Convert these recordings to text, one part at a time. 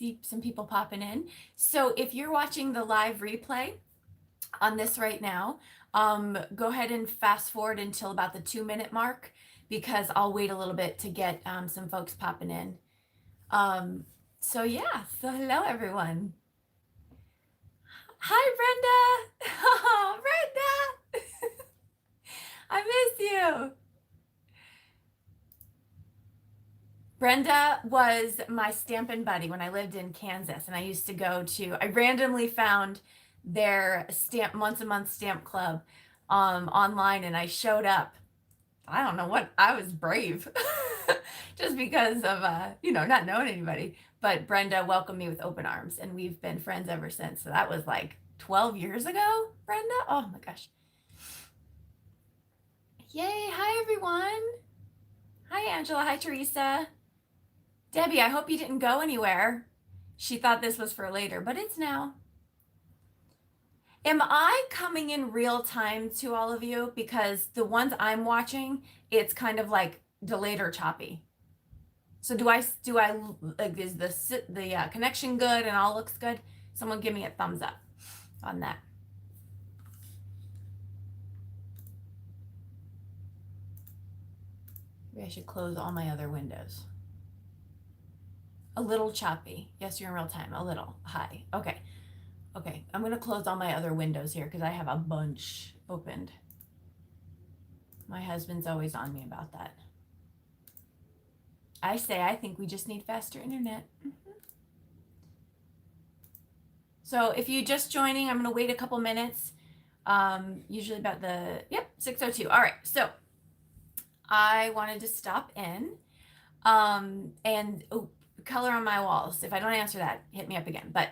see some people popping in. So if you're watching the live replay on this right now, go ahead and fast forward until about the 2-minute mark, because I'll wait a little bit to get some folks popping in. So yeah, so hello everyone. Hi Brenda. Oh, Brenda. I miss you. Brenda was my Stampin' Buddy when I lived in Kansas, and I used to go to, I randomly found their once a month stamp club online, and I showed up. I don't know what, I was brave just because of, not knowing anybody. But Brenda welcomed me with open arms, and we've been friends ever since. So that was like 12 years ago, Brenda. Oh my gosh. Yay. Hi, everyone. Hi, Angela. Hi, Teresa. Debbie, I hope you didn't go anywhere. She thought this was for later, but it's now. Am I coming in real time to all of you? Because the ones I'm watching, it's kind of like delayed or choppy. So do I like, is the connection good and all looks good? Someone give me a thumbs up on that. Maybe I should close all my other windows. A little choppy. Yes, you're in real time. A little. Hi. Okay. Okay, I'm going to close all my other windows here because I have a bunch opened. My husband's always on me about that. I think we just need faster internet. So if you're just joining, I'm going to wait a couple minutes. Usually about 6:02. All right, so I wanted to stop in and color on my walls. If I don't answer that, hit me up again. But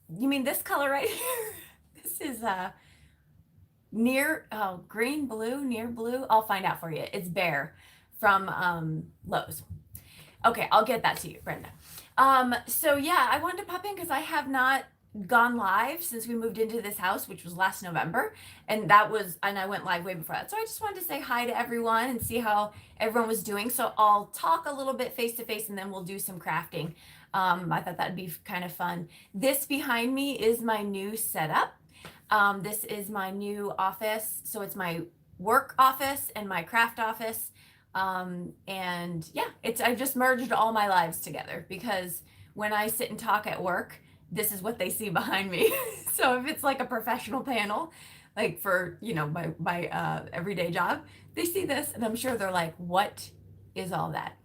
you mean this color right here? This is green, blue, near blue. I'll find out for you. It's Bear from Lowe's. Okay, I'll get that to you, Brenda. So yeah, I wanted to pop in because I have not gone live since we moved into this house, which was last November, and I went live way before that. So I just wanted to say hi to everyone and see how everyone was doing. So I'll talk a little bit face to face, and then we'll do some crafting. I thought that'd be kind of fun. This behind me is my new setup. This is my new office. So it's my work office and my craft office. And yeah, I've just merged all my lives together, because when I sit and talk at work, this is what they see behind me. So if it's like a professional panel, like for, my everyday job, they see this, and I'm sure they're like, what is all that?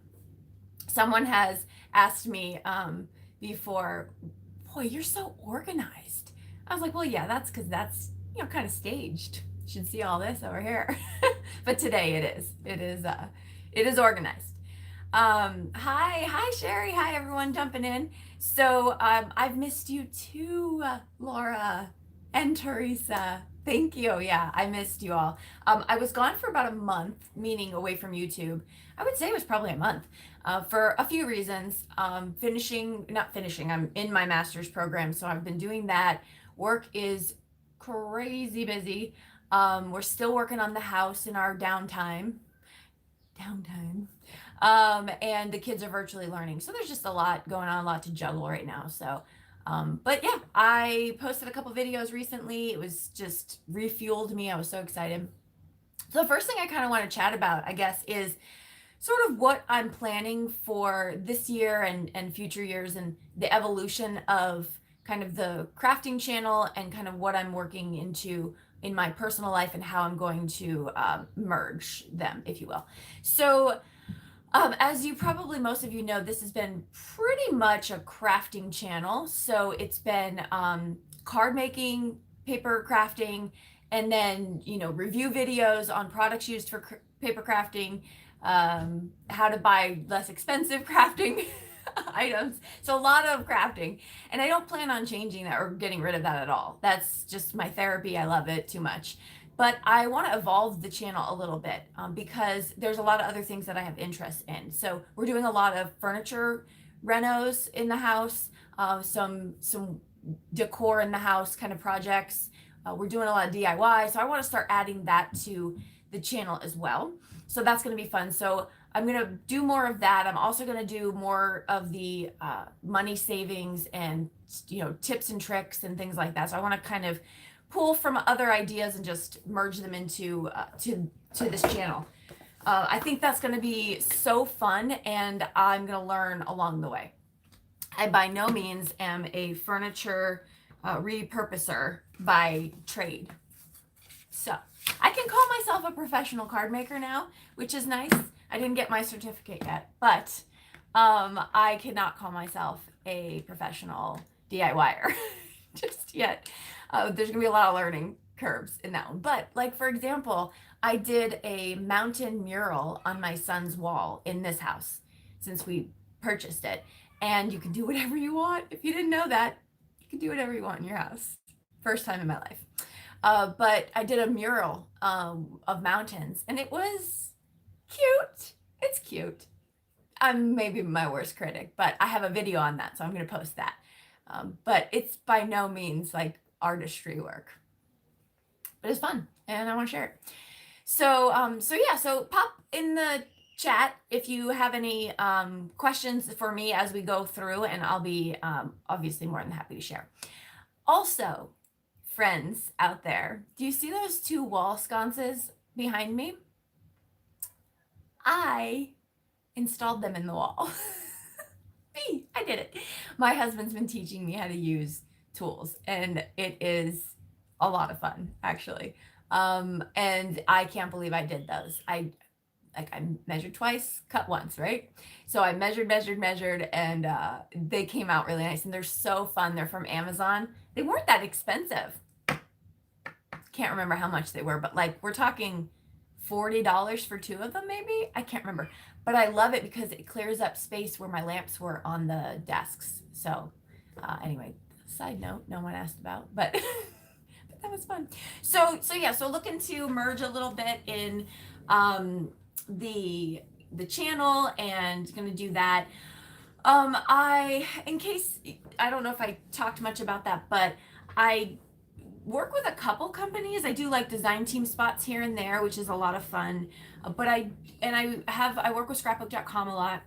Someone has asked me before, boy, you're so organized. I was like, well, yeah, that's because that's, kind of staged. You should see all this over here. But today it is organized. Hi Sherry. Hi everyone jumping in. So I've missed you too, Laura and Teresa. Thank you. Yeah, I missed you all. I was gone for about a month, meaning away from YouTube. I would say it was probably a month for a few reasons. Not finishing, I'm in my master's program, so I've been doing that. Work is crazy busy. We're still working on the house in our downtime. And the kids are virtually learning. So there's just a lot going on, a lot to juggle right now. So but yeah, I posted a couple videos recently. It was just refueled me. I was so excited. So the first thing I kind of want to chat about, I guess, is sort of what I'm planning for this year and future years, and the evolution of kind of the crafting channel and kind of what I'm working into in my personal life and how I'm going to merge them, if you will. So as you probably, most of you know, this has been pretty much a crafting channel. So it's been card making, paper crafting, and then, review videos on products used for paper crafting, how to buy less expensive crafting items. So a lot of crafting. And I don't plan on changing that or getting rid of that at all. That's just my therapy. I love it too much. But I want to evolve the channel a little bit because there's a lot of other things that I have interest in. So we're doing a lot of furniture renos in the house, some decor in the house kind of projects. We're doing a lot of DIY. So I want to start adding that to the channel as well. So that's going to be fun. So I'm going to do more of that. I'm also going to do more of the money savings and, tips and tricks and things like that. So I want to kind of pull from other ideas and just merge them into to this channel. I think that's going to be so fun, and I'm going to learn along the way. I by no means am a furniture repurposer by trade. So I can call myself a professional card maker now, which is nice. I didn't get my certificate yet, but I cannot call myself a professional DIYer just yet. There's gonna be a lot of learning curves in that one. But like, for example, I did a mountain mural on my son's wall in this house since we purchased it. And you can do whatever you want. If you didn't know that, you can do whatever you want in your house. First time in my life. But I did a mural of mountains, and it was cute. It's cute. I'm maybe my worst critic, but I have a video on that, so I'm going to post that. But it's by no means like artistry work, but it's fun, and I want to share it. So pop in the chat if you have any questions for me as we go through, and I'll be obviously more than happy to share. Also, friends out there, do you see those 2 wall sconces behind me? I installed them in the wall. Me, I did it. My husband's been teaching me how to use tools, and it is a lot of fun, actually. And I can't believe I did those. I measured twice, cut once, right? So I measured, and they came out really nice, and they're so fun. They're from Amazon. They weren't that expensive. Can't remember how much they were, but like, we're talking $40 for 2 of them, maybe? I can't remember. But I love it because it clears up space where my lamps were on the desks. So anyway, side note, no one asked about, but, but that was fun. So looking to merge a little bit in the channel, and gonna do that. In case, I don't know if I talked much about that, but I work with a couple companies. I do like design team spots here and there, which is a lot of fun. But I work with scrapbook.com a lot.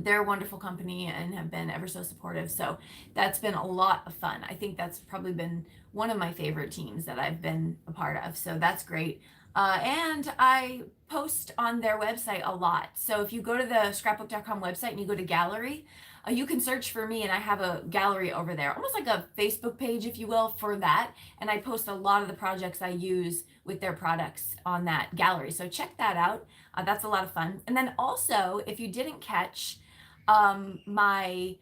They're a wonderful company and have been ever so supportive. So that's been a lot of fun. I think that's probably been one of my favorite teams that I've been a part of. So that's great. And I post on their website a lot. So if you go to the scrapbook.com website and you go to gallery, you can search for me, and I have a gallery over there, almost like a Facebook page, if you will, for that. And I post a lot of the projects I use with their products on that gallery. So check that out. That's a lot of fun. And then also, if you didn't catch my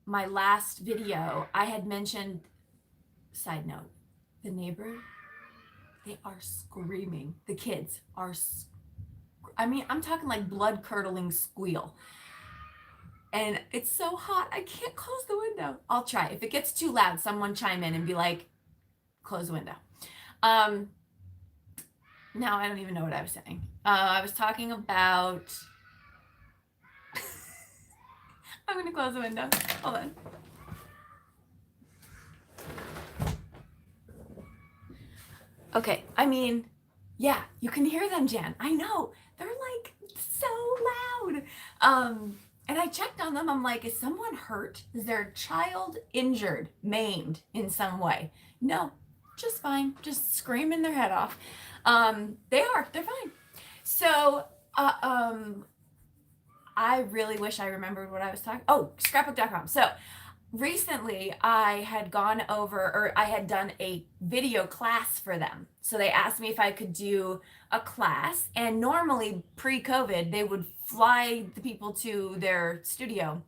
last video, I had mentioned, side note, the neighbor, they are screaming. The kids are, I'm talking like blood curdling squeal. And it's so hot, I can't close the window. I'll try. If it gets too loud, someone chime in and be like, close the window. Now I don't even know what I was saying. I was talking about, I'm gonna close the window. Hold on. Okay, yeah, you can hear them, Jan. I know, they're like so loud. And I checked on them. I'm like, is someone hurt? Is their child injured, maimed in some way? No, just fine. Just screaming their head off. They're fine. So, I really wish I remembered what I was talking. Oh, scrapbook.com. So recently I had gone over, or I had done a video class for them. So they asked me if I could do a class, and normally pre-COVID, they would fly the people to their studio.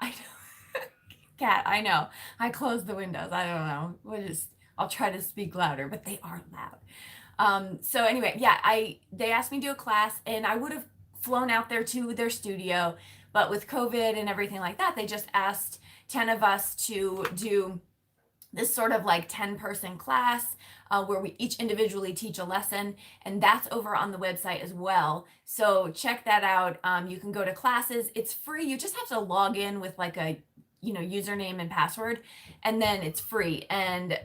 I know, Cat, I know. I closed the windows. I don't know. I'll try to speak louder, but they are loud. So anyway, yeah, they asked me to do a class, and I would have flown out there to their studio, but with COVID and everything like that, they just asked 10 of us to do this sort of like 10-person class where we each individually teach a lesson, and that's over on the website as well. So check that out. You can go to classes. It's free. You just have to log in with like a username and password, and then it's free. And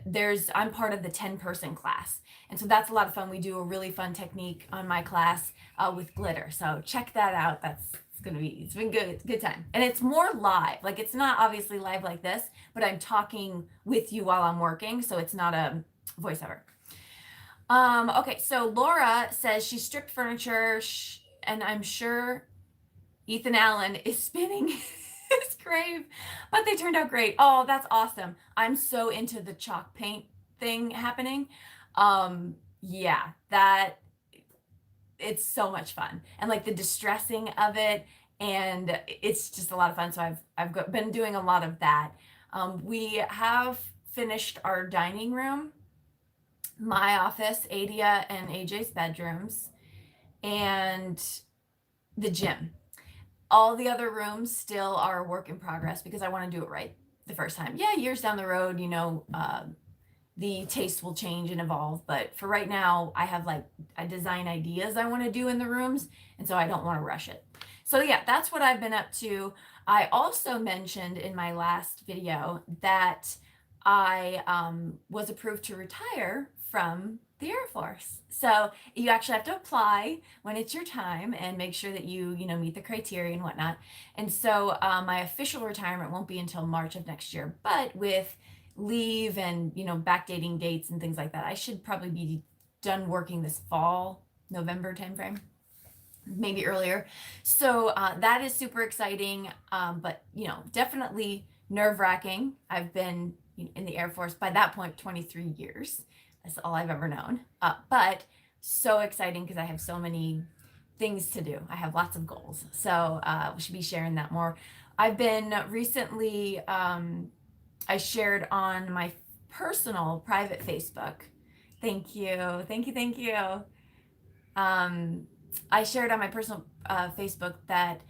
I'm part of the 10-person class. And so that's a lot of fun. We do a really fun technique on my class with glitter. So check that out. It's been good. It's a good time. And it's more live. Like, it's not obviously live like this, but I'm talking with you while I'm working. So it's not a voiceover. Okay. So Laura says she stripped furniture and I'm sure Ethan Allen is spinning his grave, but they turned out great. Oh, that's awesome. I'm so into the chalk paint thing happening. Yeah, it's so much fun, and like the distressing of it, and it's just a lot of fun. So I've been doing a lot of that. We have finished our dining room, my office, Adia and AJ's bedrooms, and the gym. All the other rooms still are a work in progress because I want to do it right the first time. Yeah, years down the road, the taste will change and evolve. But for right now, I have like design ideas I want to do in the rooms. And so I don't want to rush it. So yeah, that's what I've been up to. I also mentioned in my last video that I was approved to retire from the Air Force. So you actually have to apply when it's your time and make sure that you meet the criteria and whatnot. And so my official retirement won't be until March of next year, but with leave and backdating dates and things like that, I should probably be done working this fall, November timeframe, maybe earlier. So that is super exciting, but definitely nerve-wracking. I've been in the Air Force by that point 23 years. That's all I've ever known, but so exciting because I have so many things to do. I have lots of goals, so we should be sharing that more. I've been recently I shared on my personal private Facebook. Thank you. Thank you. Thank you. I shared on my personal Facebook that,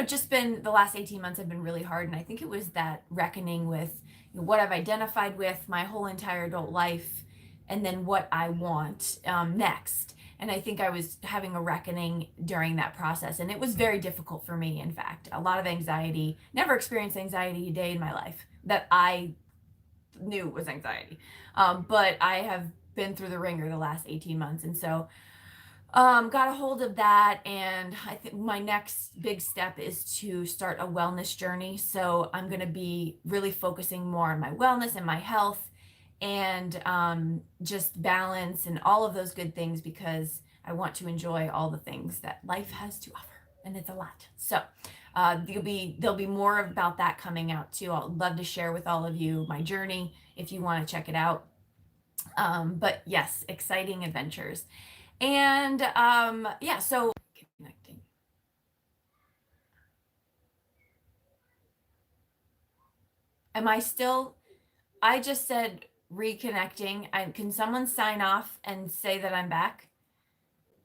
just been the last 18 months have been really hard. And I think it was that reckoning with what I've identified with my whole entire adult life and then what I want next. And I think I was having a reckoning during that process. And it was very difficult for me, in fact. A lot of anxiety. Never experienced anxiety a day in my life that I knew was anxiety. But I have been through the ringer the last 18 months. And so got a hold of that. And I think my next big step is to start a wellness journey. So I'm going to be really focusing more on my wellness and my health and just balance and all of those good things because I want to enjoy all the things that life has to offer. And it's a lot. So there'll be more about that coming out too. I'll love to share with all of you my journey if you want to check it out. But yes, exciting adventures. And yeah, so connecting. Am I still? I just said reconnecting. Can someone sign off and say that I'm back?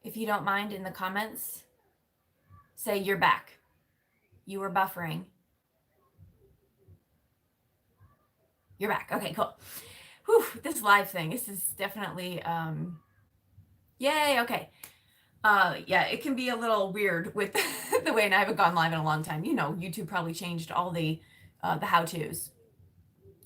If you don't mind, in the comments, say you're back. You were buffering. You're back. Okay, cool. Whew, this live thing. This is definitely yay. Okay. Yeah, it can be a little weird with the way, and I haven't gone live in a long time. YouTube probably changed all the how-tos.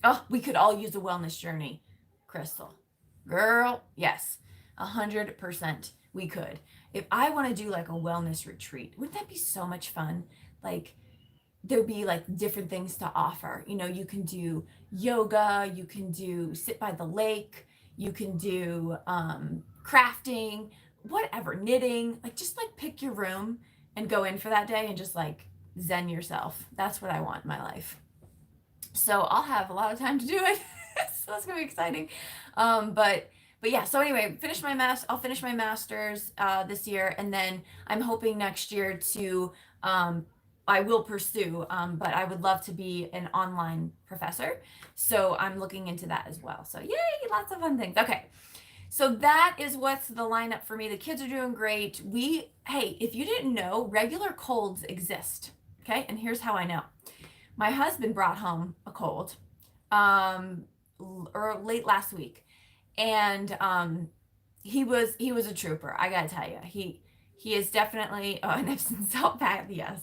Oh, we could all use a wellness journey, Crystal. Girl, yes, 100% we could. If I want to do like a wellness retreat, wouldn't that be so much fun? Like, there'll be like different things to offer. You can do yoga, you can do sit by the lake, you can do crafting, whatever, knitting, just pick your room and go in for that day and just like zen yourself. That's what I want in my life. So I'll have a lot of time to do it. So that's gonna be exciting. But yeah, so anyway, I'll finish my master's this year, and then I'm hoping next year to I will pursue, but I would love to be an online professor. So I'm looking into that as well. So yay, lots of fun things. Okay. So that is what's the lineup for me. The kids are doing great. Hey, if you didn't know, regular colds exist. Okay. And here's how I know. My husband brought home a cold or late last week. And he was a trooper. I gotta tell you, He is definitely, oh, an Epsom salt bath, yes.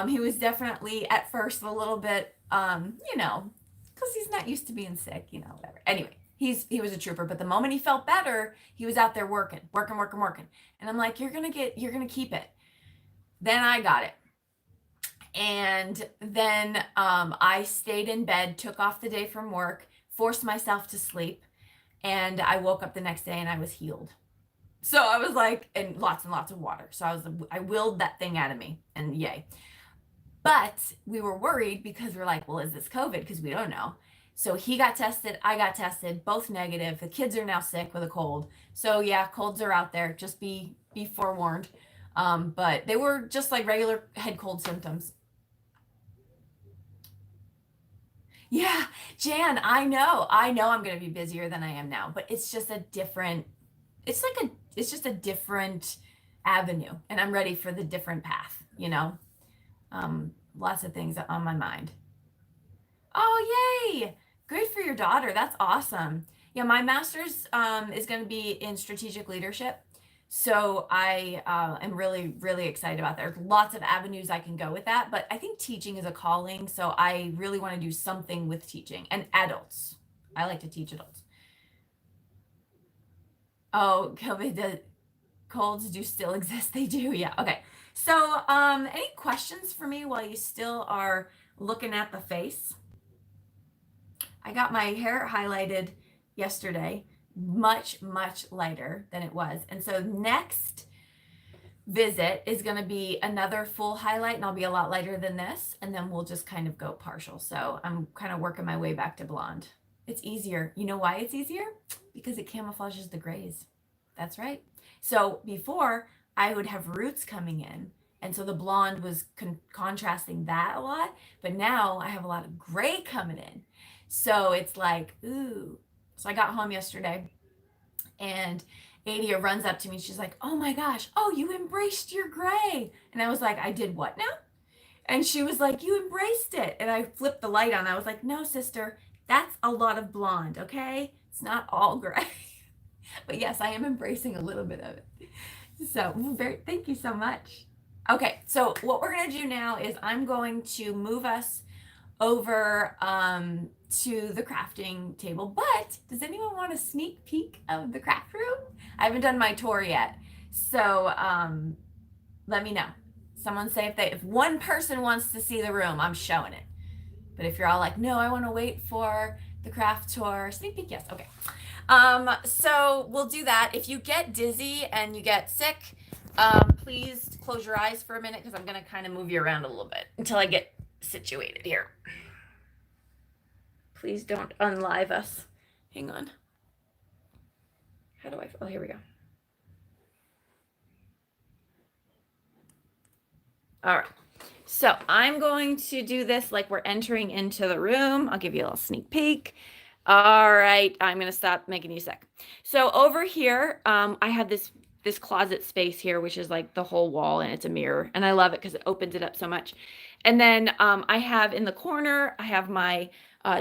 He was definitely at first a little bit, because he's not used to being sick, whatever. Anyway, he was a trooper, but the moment he felt better, he was out there working, working, working, working. And I'm like, you're gonna keep it. Then I got it. And then I stayed in bed, took off the day from work, forced myself to sleep, and I woke up the next day and I was healed. So I was like, and lots of water. So I willed that thing out of me, and yay. But we were worried because we're like, well, is this COVID? Because we don't know. So he got tested, I got tested, both negative. The kids are now sick with a cold. So yeah, colds are out there. Just be forewarned. But they were just like regular head cold symptoms. Yeah, Jan, I know. I'm going to be busier than I am now, but it's just a different, it's just a different avenue, and I'm ready for the different path. Lots of things on my mind. Oh, yay! Good for your daughter. That's awesome. Yeah, my master's is going to be in strategic leadership. So I am really, really excited about that. There's lots of avenues I can go with that, but I think teaching is a calling. So I really want to do something with teaching and adults. I like to teach adults. Oh, COVID, the colds do still exist. They do. Yeah. Okay. So, any questions for me while you still are looking at the face? I got my hair highlighted yesterday, much, much lighter than it was. And so next visit is going to be another full highlight, and I'll be a lot lighter than this. And then we'll just kind of go partial. So I'm kind of working my way back to blonde. It's easier. You know why it's easier? Because it camouflages the grays. That's right. So before, I would have roots coming in. And so the blonde was contrasting that a lot. But now I have a lot of gray coming in. So it's like, ooh. So I got home yesterday, and Adia runs up to me. She's like, oh my gosh, oh, you embraced your gray. And I was like, I did what now? And she was like, you embraced it. And I flipped the light on. I was like, no, sister, that's a lot of blonde, okay? It's not all gray. But yes, I am embracing a little bit of it. So thank you so much. Okay, so what we're gonna do now is I'm going to move us over to the crafting table. But does anyone want a sneak peek of the craft room? I haven't done my tour yet. So let me know. Someone say if one person wants to see the room, I'm showing it. But if you're all like, no, I want to wait for the craft tour, sneak peek, yes, okay. So we'll do that. If you get dizzy and you get sick, please close your eyes for a minute, because I'm going to kind of move you around a little bit until I get situated here. Please don't unlive us. Hang on. How do I, oh, here we go. All right. So I'm going to do this like we're entering into the room. I'll give you a little sneak peek. All right, I'm gonna stop making you sick. So over here, I have this closet space here, which is like the whole wall, and it's a mirror, and I love it because it opens it up so much. And then I have in the corner, I have my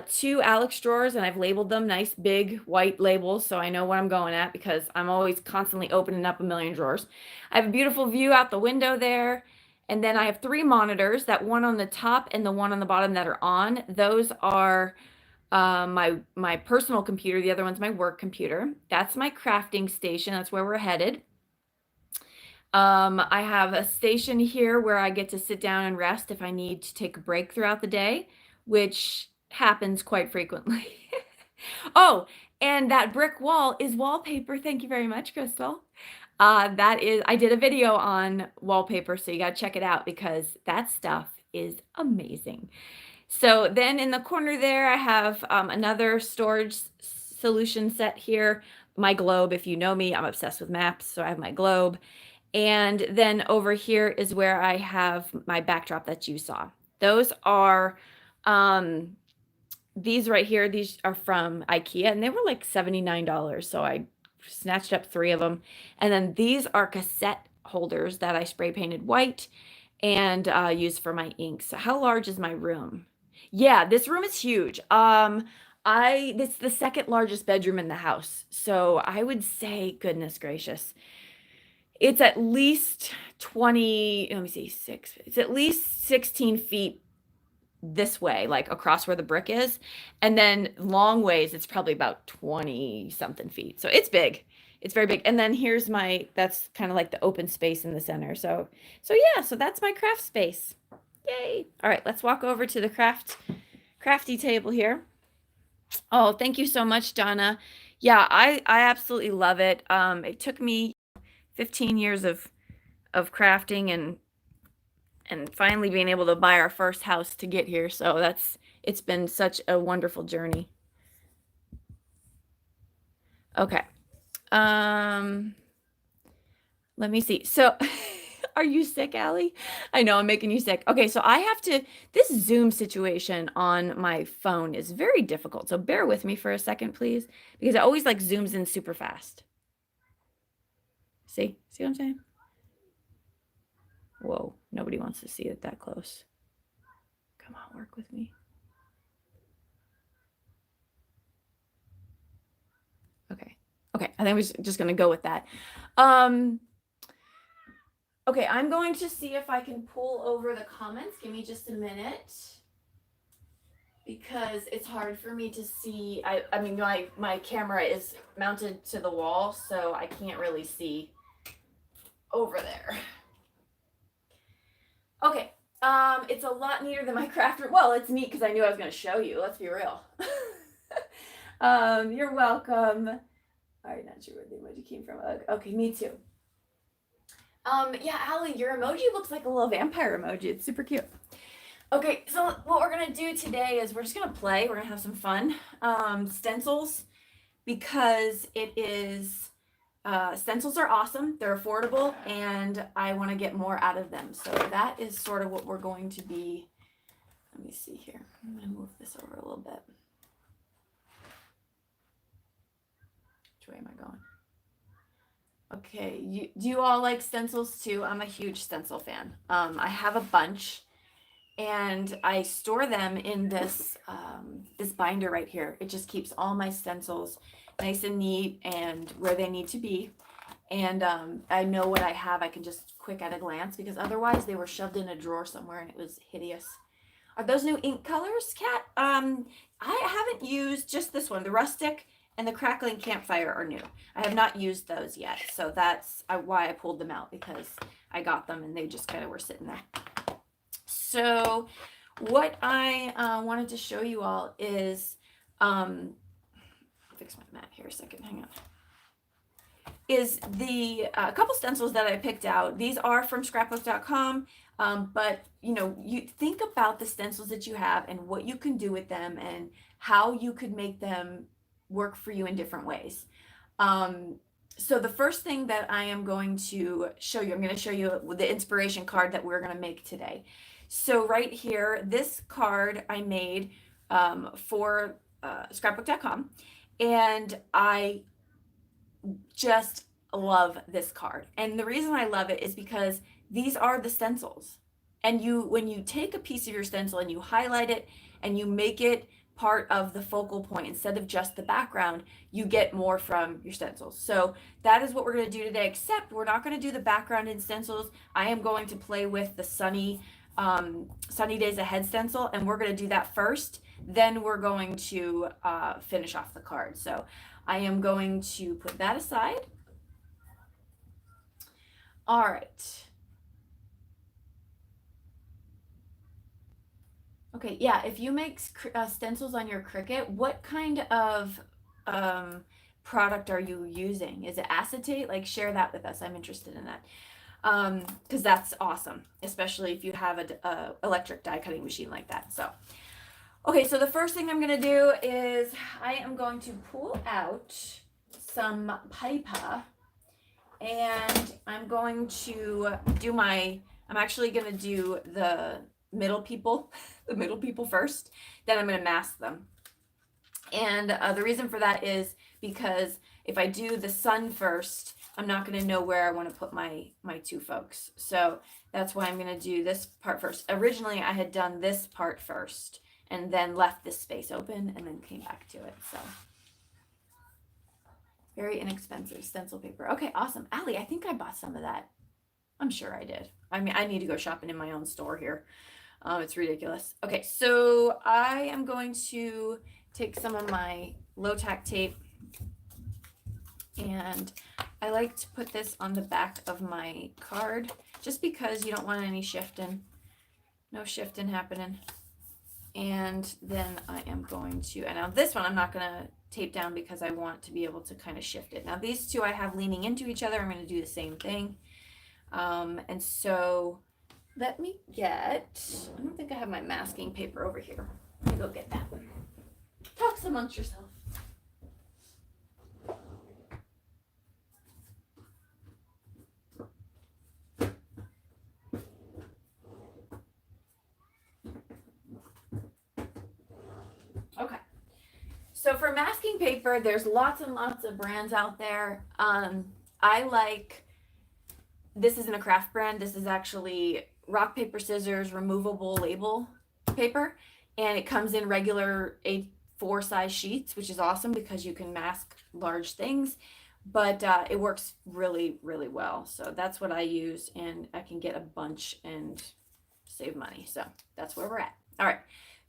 2 Alex drawers, and I've labeled them nice big white labels, so I know what I'm going at, because I'm always constantly opening up a million drawers. I have a beautiful view out the window there. And then I have 3 monitors, that one on the top and the one on the bottom that are on. Those are my personal computer. The other one's my work computer. That's my crafting station. That's where we're headed. I have a station here where I get to sit down and rest if I need to take a break throughout the day, which happens quite frequently. Oh, and that brick wall is wallpaper. Thank you very much, Crystal. I did a video on wallpaper, so you got to check it out, because that stuff is amazing. So then in the corner there, I have another storage solution set here. My globe, if you know me, I'm obsessed with maps, so I have my globe. And then over here is where I have my backdrop that you saw. Those are, these right here, these are from IKEA, and they were like $79. So I snatched up 3 of them. And then these are cassette holders that I spray painted white and used for my inks. So how large is my room? Yeah, this room is huge. It's the second largest bedroom in the house. So I would say, goodness gracious, It's at least 20, let me see, it's at least 16 feet this way, like across where the brick is. And then long ways, it's probably about 20 something feet. So it's big. It's very big. And then here's that's kind of like the open space in the center. So yeah, so that's my craft space. Yay. All right, let's walk over to the crafty table here. Oh, thank you so much, Donna. Yeah, I absolutely love it. It took me 15 years of crafting and finally being able to buy our first house to get here. So it's been such a wonderful journey. Okay. Let me see. So are you sick, Allie? I know I'm making you sick. Okay, so this Zoom situation on my phone is very difficult. So bear with me for a second, please, because it always like zooms in super fast. See what I'm saying? Whoa, nobody wants to see it that close. Come on, work with me. Okay, I think we're just gonna go with that. Okay, I'm going to see if I can pull over the comments. Give me just a minute. Because it's hard for me to see. I mean, my camera is mounted to the wall, so I can't really see over there. Okay, it's a lot neater than my craft room. Well, it's neat because I knew I was going to show you. Let's be real. You're welcome. All right, not sure where the emoji came from. Okay, me too. Yeah, Allie, your emoji looks like a little vampire emoji. It's super cute. Okay, so what we're gonna do today is we're just gonna play. We're gonna have some fun. Stencils, because it is, stencils are awesome. They're affordable, and I want to get more out of them. So that is sort of what we're going to be. Let me see here. I'm gonna move this over a little bit. Which way am I going? Okay, do you all like stencils too? I'm a huge stencil fan. I have a bunch, and I store them in this this binder right here. It just keeps all my stencils nice and neat and where they need to be. And I know what I have. I can just quick at a glance, because otherwise they were shoved in a drawer somewhere and it was hideous. Are those new ink colors, Kat? I haven't used just this one. The rustic and the crackling campfire are new. I have not used those yet, so that's why I pulled them out, because I got them and they just kind of were sitting there. So what I wanted to show you all is, fix my mat here a second, hang on, is the couple stencils that I picked out. These are from scrapbook.com, but you think about the stencils that you have and what you can do with them and how you could make them work for you in different ways. So the first thing that I am going to show you, I'm going to show you the inspiration card that we're going to make today. So right here, this card I made for scrapbook.com, and I just love this card. And the reason I love it is because these are the stencils. And when you take a piece of your stencil and you highlight it and you make it part of the focal point instead of just the background, you get more from your stencils. So that is what we're going to do today, except we're not going to do the background in stencils. I am going to play with the sunny days ahead stencil, and we're going to do that first. Then we're going to finish off the card. So I am going to put that aside. All right. Okay, yeah, if you make stencils on your Cricut, what kind of product are you using? Is it acetate? Like, share that with us. I'm interested in that. Because that's awesome, especially if you have a electric die cutting machine like that. So, okay, so the first thing I'm going to do is I am going to pull out some paper, and I'm going to do I'm actually going to do the middle people first, then I'm going to mask them. And the reason for that is because if I do the sun first, I'm not going to know where I want to put my two folks. So that's why I'm going to do this part first. Originally, I had done this part first and then left this space open and then came back to it. So Very inexpensive stencil paper. Okay, awesome. Allie, I think I bought some of that. I'm sure I did. I mean, I need to go shopping in my own store here. It's ridiculous. Okay, so I am going to take some of my low tack tape, and I like to put this on the back of my card just because you don't want any shifting. No shifting happening. And then I am going to, and now this one I'm not going to tape down because I want to be able to kind of shift it. Now these two I have leaning into each other. I'm going to do the same thing. And so let me get, I don't think I have my masking paper over here. Let me go get that one. Talk amongst yourself. Okay. So for masking paper, there's lots and lots of brands out there. I like, this isn't a craft brand. This is actually rock, paper, scissors, removable label paper. And it comes in regular A4 size sheets, which is awesome because you can mask large things. But it works really, really well. So that's what I use, and I can get a bunch and save money. So that's where we're at. All right.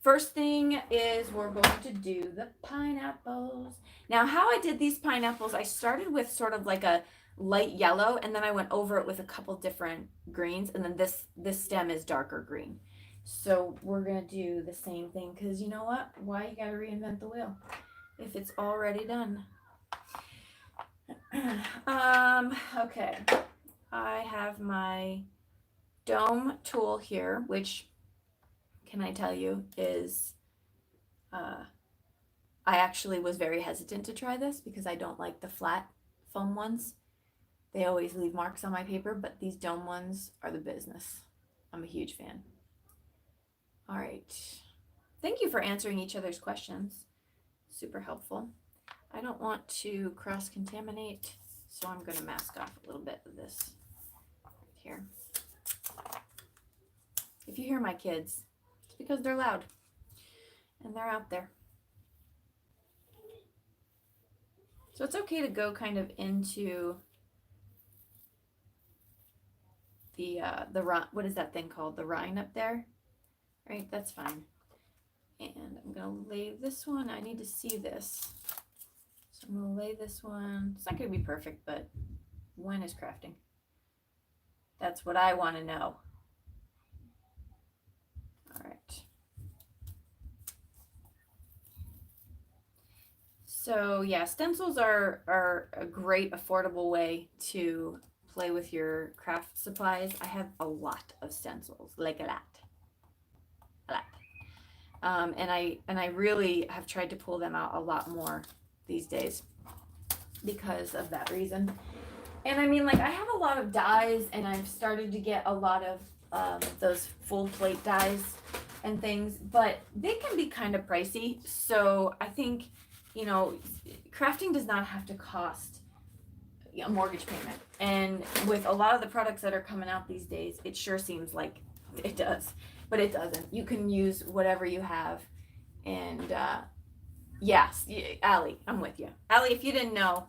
First thing is we're going to do the pineapples. Now, how I did these pineapples, I started with sort of like a light yellow, and then I went over it with a couple different greens, and then this stem is darker green. So we're gonna do the same thing because you know what? Why you gotta reinvent the wheel if it's already done? Okay. I have my dome tool here, which, can I tell you, is I actually was very hesitant to try this because I don't like the flat foam ones. They always leave marks on my paper, but these dome ones are the business. I'm a huge fan. All right. Thank you for answering each other's questions. Super helpful. I don't want to cross-contaminate, so I'm going to mask off a little bit of this here. If you hear my kids, it's because they're loud and they're out there. So it's okay to go kind of into the what is that thing called? The rind up there, right? That's fine. And I'm gonna lay this one. I need to see this, so I'm gonna lay this one. It's not gonna be perfect, but when is crafting? That's what I want to know. All right. So yeah, stencils are a great affordable way to play with your craft supplies. I have a lot of stencils, like a lot. And I really have tried to pull them out a lot more these days because of that reason. And I mean, like, I have a lot of dies, and I've started to get a lot of those full plate dies and things, but they can be kind of pricey. So I think, you know, crafting does not have to cost a mortgage payment. And with a lot of the products that are coming out these days, it sure seems like it does, but it doesn't. You can use whatever you have. And yes, Allie, I'm with you. Allie, if you didn't know,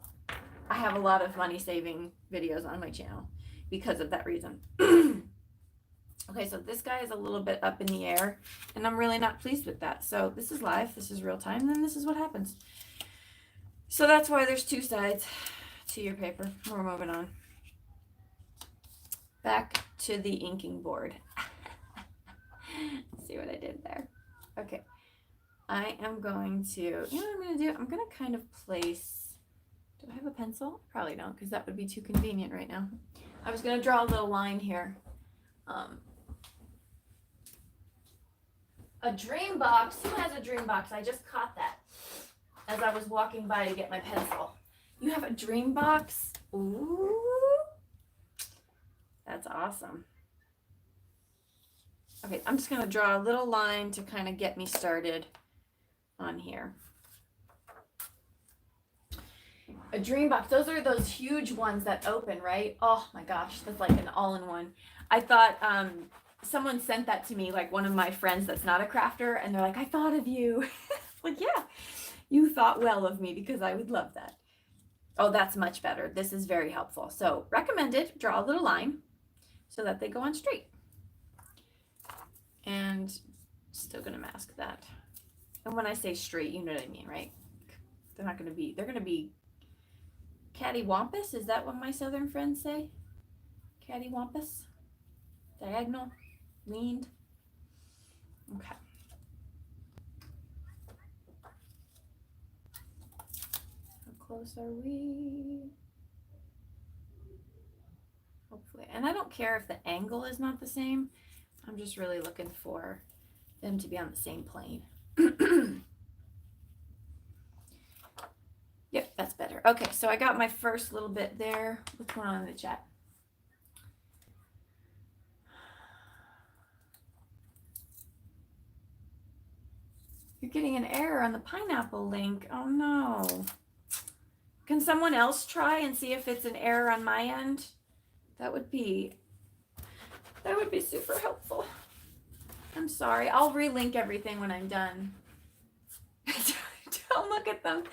I have a lot of money saving videos on my channel because of that reason. Okay, so this guy is a little bit up in the air, and I'm really not pleased with that. So this is live, this is real time, then this is what happens. So that's why there's two sides to your paper. We're moving on. Back to the inking board. See what I did there? Okay. I am going to, you know what I'm going to do? I'm going to kind of place, do I have a pencil? Probably don't, because that would be too convenient right now. I was going to draw a little line here. A dream box. Who has a dream box? I just caught that as I was walking by to get my pencil. You have a dream box? Ooh. That's awesome. Okay, I'm just going to draw a little line to kind of get me started on here. A dream box. Those are those huge ones that open, right? Oh my gosh, that's like an all-in-one. I thought someone sent that to me, like one of my friends that's not a crafter, and they're like, I thought of you. Like, yeah, you thought well of me because I would love that. Oh, that's much better. This is very helpful. So recommended, draw a little line so that they go on straight. And still gonna mask that. And when I say straight, you know what I mean, right? They're not gonna be, they're gonna be cattywampus. Is that what my southern friends say? Cattywampus? Diagonal? Leaned? Okay. How close are we? Hopefully. And I don't care if the angle is not the same. I'm just really looking for them to be on the same plane. Yep, that's better. Okay, so I got my first little bit there. What's going on in the chat? You're getting an error on the pineapple link. Oh no. Can someone else try and see if it's an error on my end? That would be super helpful. I'm sorry. I'll relink everything when I'm done. Don't look at them.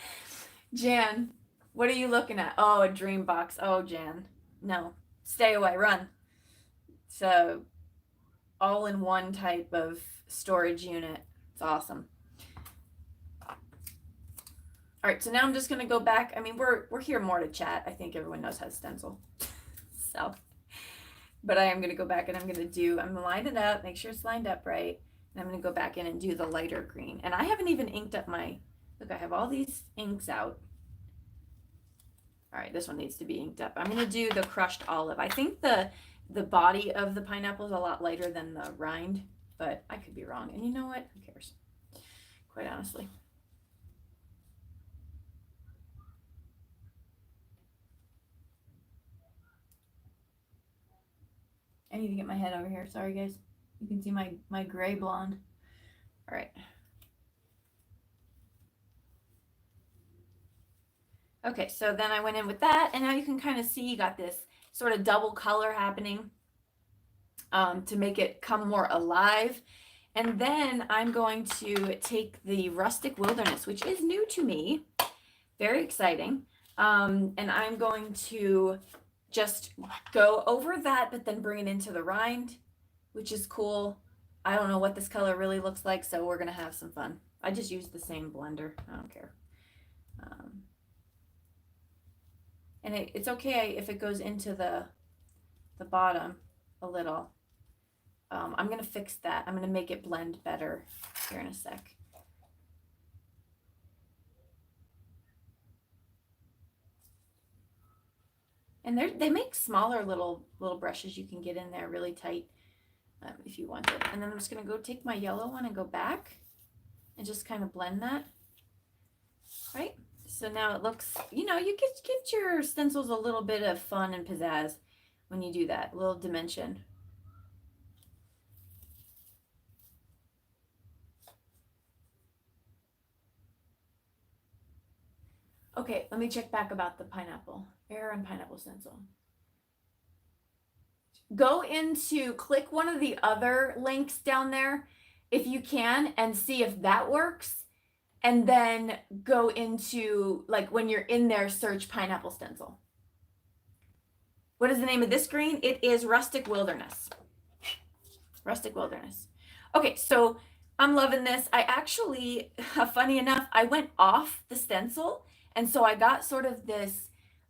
Jan, what are you looking at? Oh, a dream box. Oh, Jan. No. Stay away. Run. So all-in-one type of storage unit. It's awesome. All right, so now I'm just going to go back. I mean, we're here more to chat. I think everyone knows how to stencil. So, but I am going to go back and I'm going to line it up, make sure it's lined up right. And I'm going to go back in and do the lighter green. And I haven't even inked up my, look, I have all these inks out. All right, this one needs to be inked up. I'm going to do the crushed olive. I think the body of the pineapple is a lot lighter than the rind, but I could be wrong. And you know what? Who cares? Quite honestly. I need to get my head over here. Sorry, guys. You can see my gray blonde. All right. Okay, so then I went in with that, and now you can kind of see you got this sort of double color happening to make it come more alive. And then I'm going to take the Rustic Wilderness, which is new to me. Very exciting. And I'm going to just go over that, but then bring it into the rind, which is cool. I don't know what this color really looks like, so we're gonna have some fun. I just used the same blender. I don't care. And it's okay if it goes into the bottom a little. I'm gonna fix that. I'm gonna make it blend better here in a sec. And they make smaller little brushes you can get in there really tight if you want it. And then I'm just going to go take my yellow one and go back and just kind of blend that. Right? So now it looks, you know, you get your stencils a little bit of fun and pizzazz when you do that, a little dimension. Okay, let me check back about the pineapple. Error on pineapple stencil. Go into, click one of the other links down there if you can and see if that works. And then go into, like when you're in there, search pineapple stencil. What is the name of this green? It is Rustic Wilderness. Rustic Wilderness. Okay, so I'm loving this. I actually, funny enough, I went off the stencil. And so I got sort of this,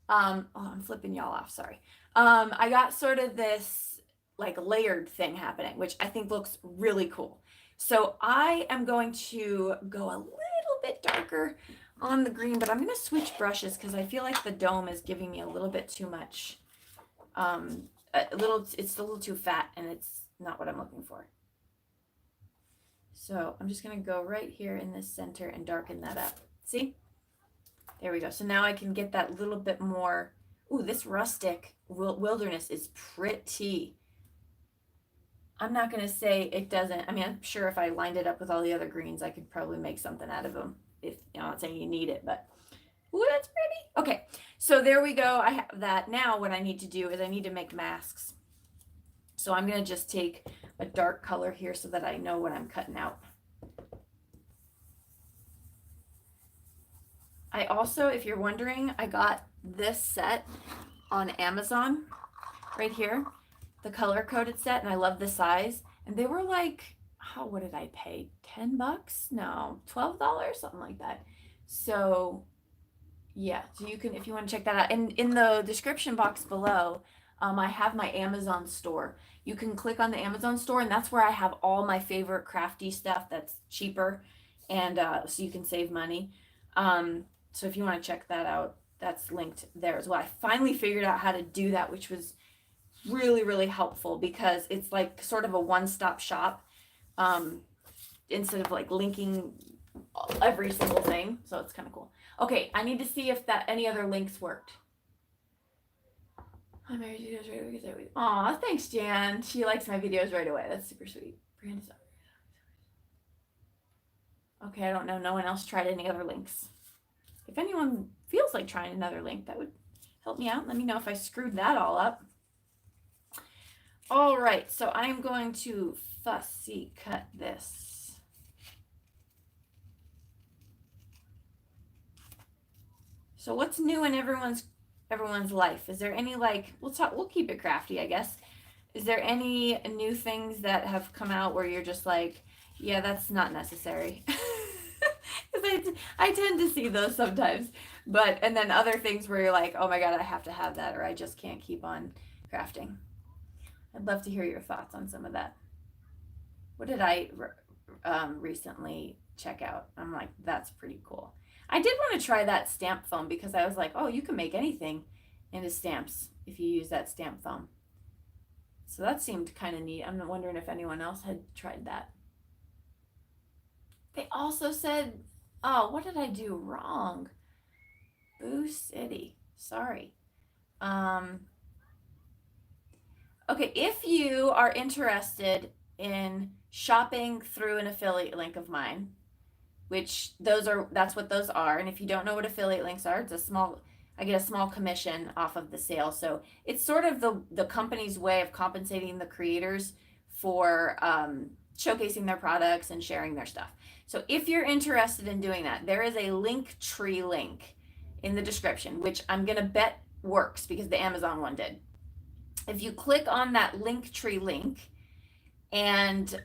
oh, I'm flipping y'all off, sorry. I got sort of this like layered thing happening, which I think looks really cool. So I am going to go a little bit darker on the green, but I'm going to switch brushes because I feel like the dome is giving me a little bit too much. It's a little too fat and it's not what I'm looking for. So I'm just going to go right here in this center and darken that up. See? There we go. So now I can get that little bit more. Ooh, this Rustic Wilderness is pretty. I'm not going to say it doesn't. I mean, I'm sure if I lined it up with all the other greens, I could probably make something out of them. If, you know, I'm not saying you need it, but ooh, that's pretty. Okay, so there we go. I have that. Now what I need to do is I need to make masks. So I'm going to just take a dark color here so that I know what I'm cutting out. I also, if you're wondering, I got this set on Amazon right here, the color coded set, and I love the size. And they were like, oh, what did I pay? $10? No, $12, something like that. So yeah, so you can, if you want to check that out, and in the description box below, I have my Amazon store. You can click on the Amazon store, and that's where I have all my favorite crafty stuff that's cheaper, and so you can save money. So if you want to check that out, that's linked there as well. I finally figured out how to do that, which was really, really helpful because it's like sort of a one-stop shop, instead of like linking every single thing. So it's kind of cool. Okay, I need to see if that any other links worked. My marriage videos right away because I always. Aw, thanks, Jan. She likes my videos right away. That's super sweet. Okay, I don't know. No one else tried any other links. If anyone feels like trying another link, that would help me out. Let me know if I screwed that all up. All right, so I'm going to fussy cut this. So what's new in everyone's life? Is there any, like, we'll keep it crafty, I guess. Is there any new things that have come out where you're just like, yeah, that's not necessary? Because I tend to see those sometimes. And then other things where you're like, oh my God, I have to have that, or I just can't keep on crafting. I'd love to hear your thoughts on some of that. What did I recently check out? I'm like, that's pretty cool. I did want to try that stamp foam because I was like, oh, you can make anything into stamps if you use that stamp foam. So that seemed kind of neat. I'm wondering if anyone else had tried that. They also said, oh, what did I do wrong? Boo City. Sorry. Okay, if you are interested in shopping through an affiliate link of mine, which that's what those are. And if you don't know what affiliate links are, I get a small commission off of the sale. So it's sort of the company's way of compensating the creators for showcasing their products and sharing their stuff. So if you're interested in doing that, there is a Linktree link in the description, which I'm gonna bet works because the Amazon one did. If you click on that Linktree link, and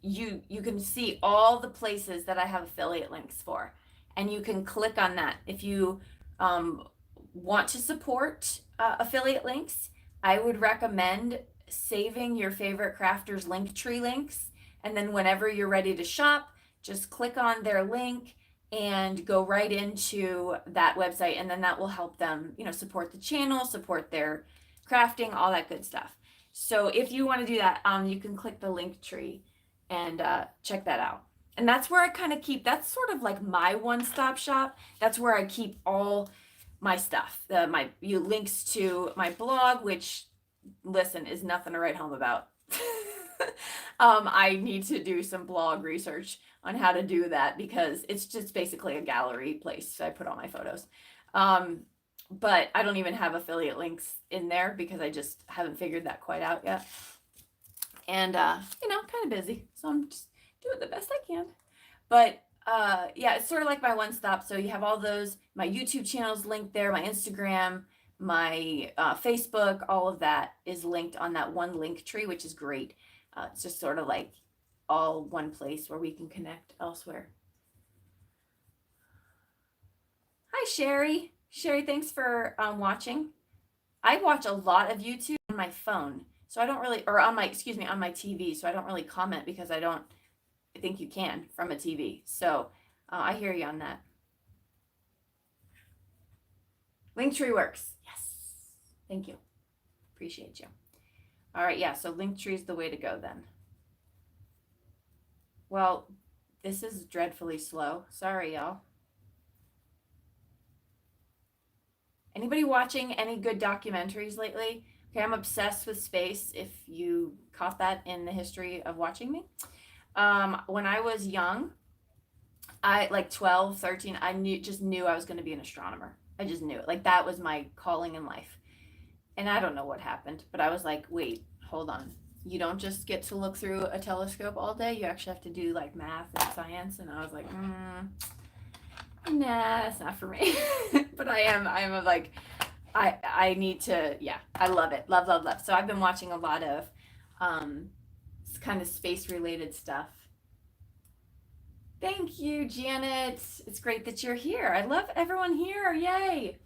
you can see all the places that I have affiliate links for, and you can click on that. If you want to support affiliate links, I would recommend saving your favorite crafters Linktree links, and then whenever you're ready to shop, just click on their link and go right into that website, and then that will help them, support the channel, support their crafting, all that good stuff. So if you want to do that, you can click the Linktree and check that out. And that's where I kind of keep, that's sort of like my one-stop shop. That's where I keep all my stuff, links to my blog, which, listen, is nothing to write home about. I need to do some blog research on how to do that because it's just basically a gallery place. So I put all my photos. But I don't even have affiliate links in there because I just haven't figured that quite out yet. And, kind of busy. So I'm just doing the best I can. But, yeah, it's sort of like my one stop. So you have all those, my YouTube channel's linked there, my Instagram, my Facebook, all of that is linked on that one Linktree, which is great. It's just sort of like all one place where we can connect elsewhere. Hi, Sherry. Sherry, thanks for watching. I watch a lot of YouTube on my phone, so I don't really, or on my TV, so I don't really comment because I think you can from a TV. So I hear you on that. Linktree works. Yes. Thank you. Appreciate you. All right, yeah, so Linktree is the way to go then. Well, this is dreadfully slow. Sorry, y'all. Anybody watching any good documentaries lately? Okay, I'm obsessed with space, if you caught that in the history of watching me. When I was young, like 12, 13, I just knew I was going to be an astronomer. I just knew it. Like, that was my calling in life. And I don't know what happened, but I was like, wait, hold on. You don't just get to look through a telescope all day. You actually have to do like math and science. And I was like, nah, it's not for me. But I'm like, I need to, yeah, I love it. Love, love, love. So I've been watching a lot of kind of space related stuff. Thank you, Janet. It's great that you're here. I love everyone here. Yay.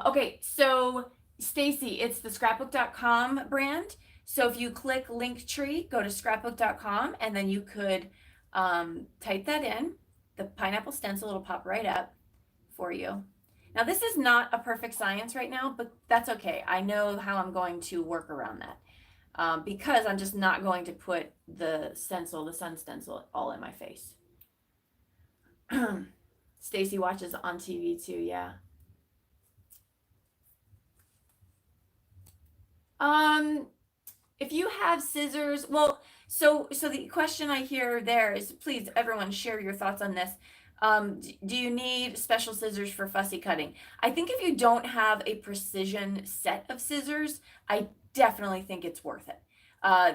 Okay, so Stacy, it's the scrapbook.com brand. So if you click Linktree, go to scrapbook.com, and then you could type that in. The pineapple stencil will pop right up for you. Now, this is not a perfect science right now, but that's okay. I know how I'm going to work around that because I'm just not going to put the stencil, the sun stencil, all in my face. Stacy watches on TV too, yeah. If you have scissors, well, so the question I hear there is, please, everyone, share your thoughts on this. Do you need special scissors for fussy cutting? I think if you don't have a precision set of scissors, I definitely think it's worth it.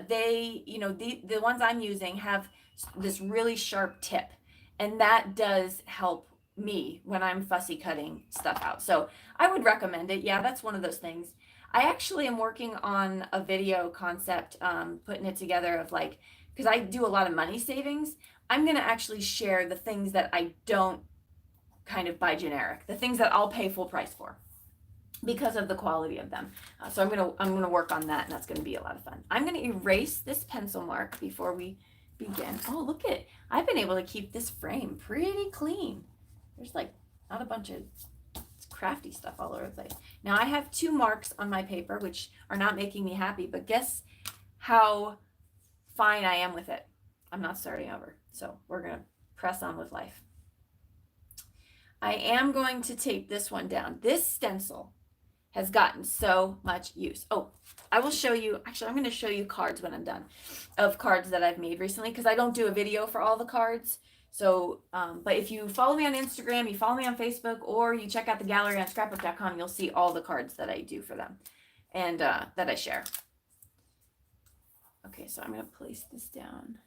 They, you know, the ones I'm using have this really sharp tip, and that does help me when I'm fussy cutting stuff out. So I would recommend it. Yeah, that's one of those things. I actually am working on a video concept, putting it together of like, because I do a lot of money savings. I'm going to actually share the things that I don't kind of buy generic, the things that I'll pay full price for because of the quality of them. So I'm going to work on that, and that's going to be a lot of fun. I'm going to erase this pencil mark before we begin. Oh, look at it. I've been able to keep this frame pretty clean. There's like not a bunch of crafty stuff all over the place. Now I have 2 marks on my paper, which are not making me happy, but guess how fine I am with it. I'm not starting over. So we're going to press on with life. I am going to tape this one down. This stencil has gotten so much use. Oh, I will show you, actually, I'm going to show you cards when I'm done of cards that I've made recently, because I don't do a video for all the cards. So, but if you follow me on Instagram, you follow me on Facebook, or you check out the gallery on scrapbook.com, you'll see all the cards that I do for them and that I share. Okay, so I'm going to place this down.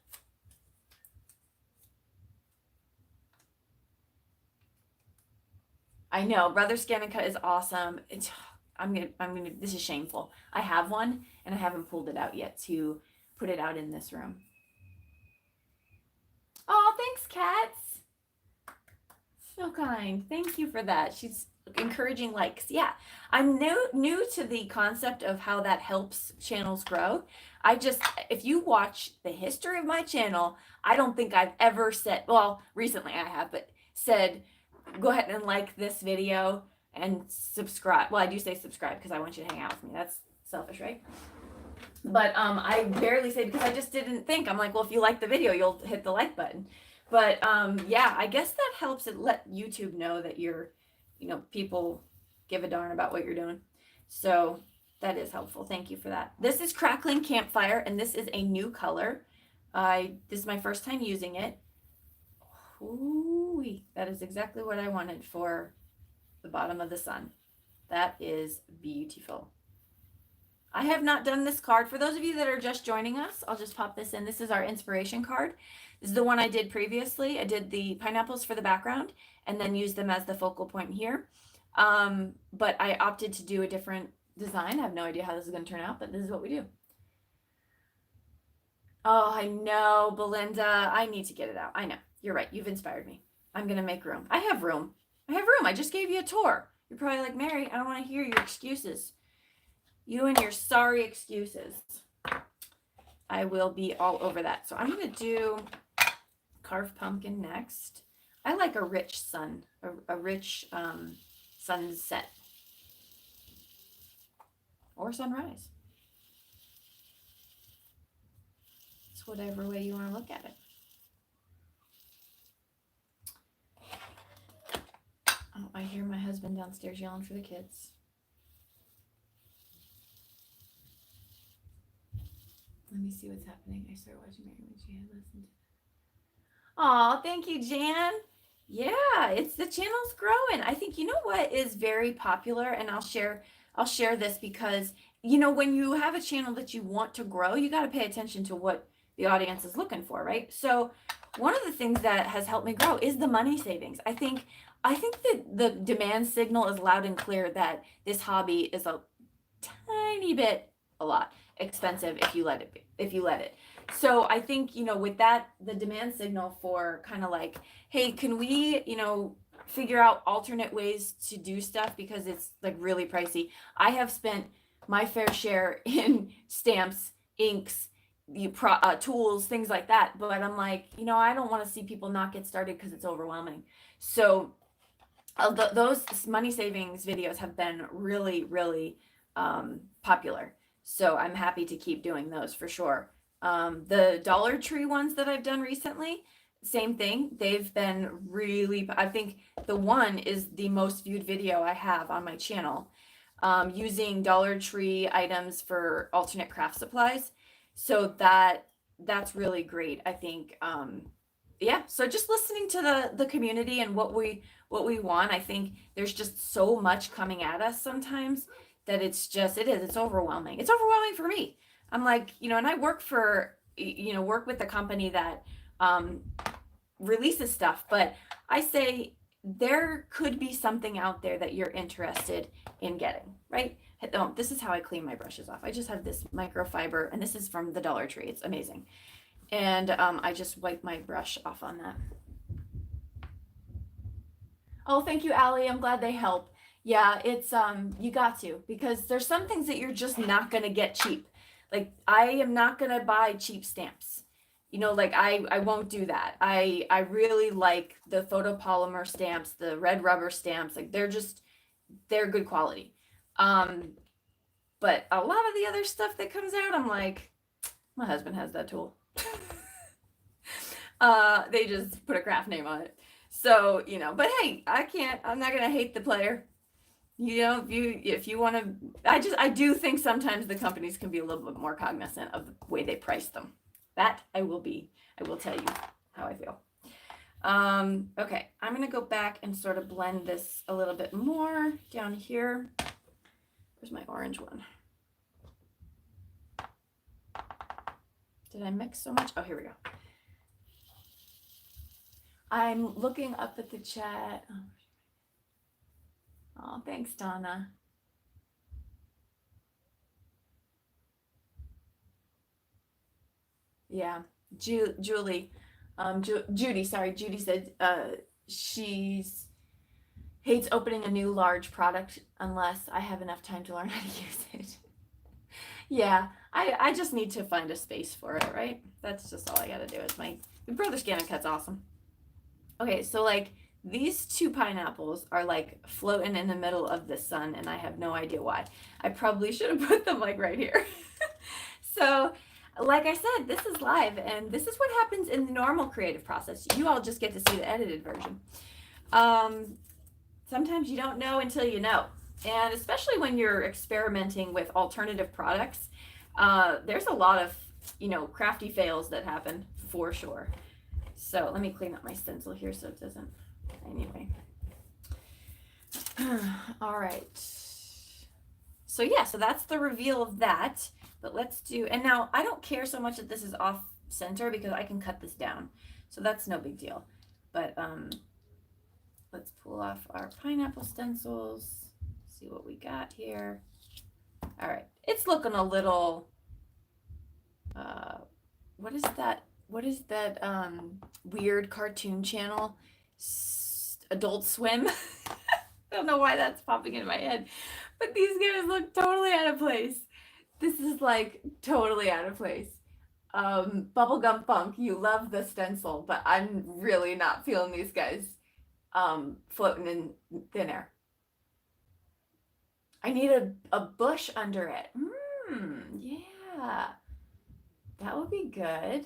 I know, Brother Scan and Cut is awesome. This is shameful. I have one, and I haven't pulled it out yet to put it out in this room. Oh, thanks, Cats. So kind. Thank you for that. She's encouraging likes. Yeah, I'm new to the concept of how that helps channels grow. If you watch the history of my channel, I don't think I've ever said, well, recently I have, but said, go ahead and like this video and subscribe. Well, I do say subscribe because I want you to hang out with me. That's selfish, right? But I barely say, because I just didn't think. I'm like, well, if you like the video, you'll hit the like button. But yeah, I guess that helps it let YouTube know that you're, people give a darn about what you're doing. So that is helpful. Thank you for that. This is Crackling Campfire, and this is a new color. This is my first time using it. Ooh, that is exactly what I wanted for the bottom of the sun. That is beautiful. I have not done this card. For those of you that are just joining us, I'll just pop this in. This is our inspiration card. This is the one I did previously. I did the pineapples for the background and then used them as the focal point here. But I opted to do a different design. I have no idea how this is going to turn out, but this is what we do. Oh, I know, Belinda. I need to get it out. I know. You're right. You've inspired me. I'm going to make room. I have room. I just gave you a tour. You're probably like, Mary, I don't want to hear your excuses. You and your sorry excuses. I will be all over that. So I'm going to do Carve Pumpkin next. I like a rich sun, a rich sunset or sunrise. It's whatever way you want to look at it. Oh, I hear my husband downstairs yelling for the kids. Let me see what's happening. I started watching Mary when she had listened. Oh, thank you, Jan. Yeah, the channel's growing. I think, you know what is very popular, and I'll share this because, when you have a channel that you want to grow, you got to pay attention to what the audience is looking for, right? So one of the things that has helped me grow is the money savings. I think that the demand signal is loud and clear that this hobby is a tiny bit, a lot expensive if you let it be, if you let it. So I think, you know, with that, the demand signal for kind of like, hey, can we, you know, figure out alternate ways to do stuff because it's like really pricey. I have spent my fair share in stamps, inks, tools, things like that. But I'm like, you know, I don't want to see people not get started because it's overwhelming. So those money savings videos have been really, really popular. So I'm happy to keep doing those for sure. The Dollar Tree ones that I've done recently, same thing. They've been really, I think the one is the most viewed video I have on my channel, using Dollar Tree items for alternate craft supplies. So that's really great. I think, yeah. So just listening to the community and what we want. I think there's just so much coming at us sometimes that it's overwhelming. It's overwhelming for me. I'm like, you know, and I work with a company that releases stuff, but I say there could be something out there that you're interested in getting, right? Oh, this is how I clean my brushes off. I just have this microfiber, and this is from the Dollar Tree. It's amazing. And I just wipe my brush off on that. Oh, thank you, Allie. I'm glad they help. Yeah, it's you got to, because there's some things that you're just not gonna get cheap. Like I am not gonna buy cheap stamps. You know, like I won't do that. I really like the photopolymer stamps, the red rubber stamps. Like they're good quality. But a lot of the other stuff that comes out, I'm like, my husband has that tool. They just put a craft name on it. So, you know, but hey, I'm not gonna hate the player. You know, if you want to, I do think sometimes the companies can be a little bit more cognizant of the way they price them. That I will tell you how I feel. Okay, I'm gonna go back and sort of blend this a little bit more down here. Where's my orange one? Did I mix so much? Oh, here we go. I'm looking up at the chat. Oh, thanks, Donna. Yeah, Julie, Judy, sorry, Judy said she's hates opening a new large product unless I have enough time to learn how to use it. Yeah, I just need to find a space for it, right? That's just all I gotta do. Is my brother scanner cut's awesome. Okay, so like these two pineapples are like floating in the middle of the sun, and I have no idea why. I probably should have put them like right here. So, like I said, this is live, and this is what happens in the normal creative process. You all just get to see the edited version. Sometimes you don't know until you know. And especially when you're experimenting with alternative products, there's a lot of, you know, crafty fails that happen for sure. So let me clean up my stencil here so it doesn't, anyway. All right. So yeah, so that's the reveal of that. But let's do, and now I don't care so much that this is off center because I can cut this down. So that's no big deal. But let's pull off our pineapple stencils. See what we got here. All right, it's looking a little, what is that? What is that weird cartoon channel? Adult Swim? I don't know why that's popping into my head, but these guys look totally out of place. This is like totally out of place. Bubblegum Funk, you love the stencil, but I'm really not feeling these guys floating in thin air. I need a bush under it. Yeah, that would be good.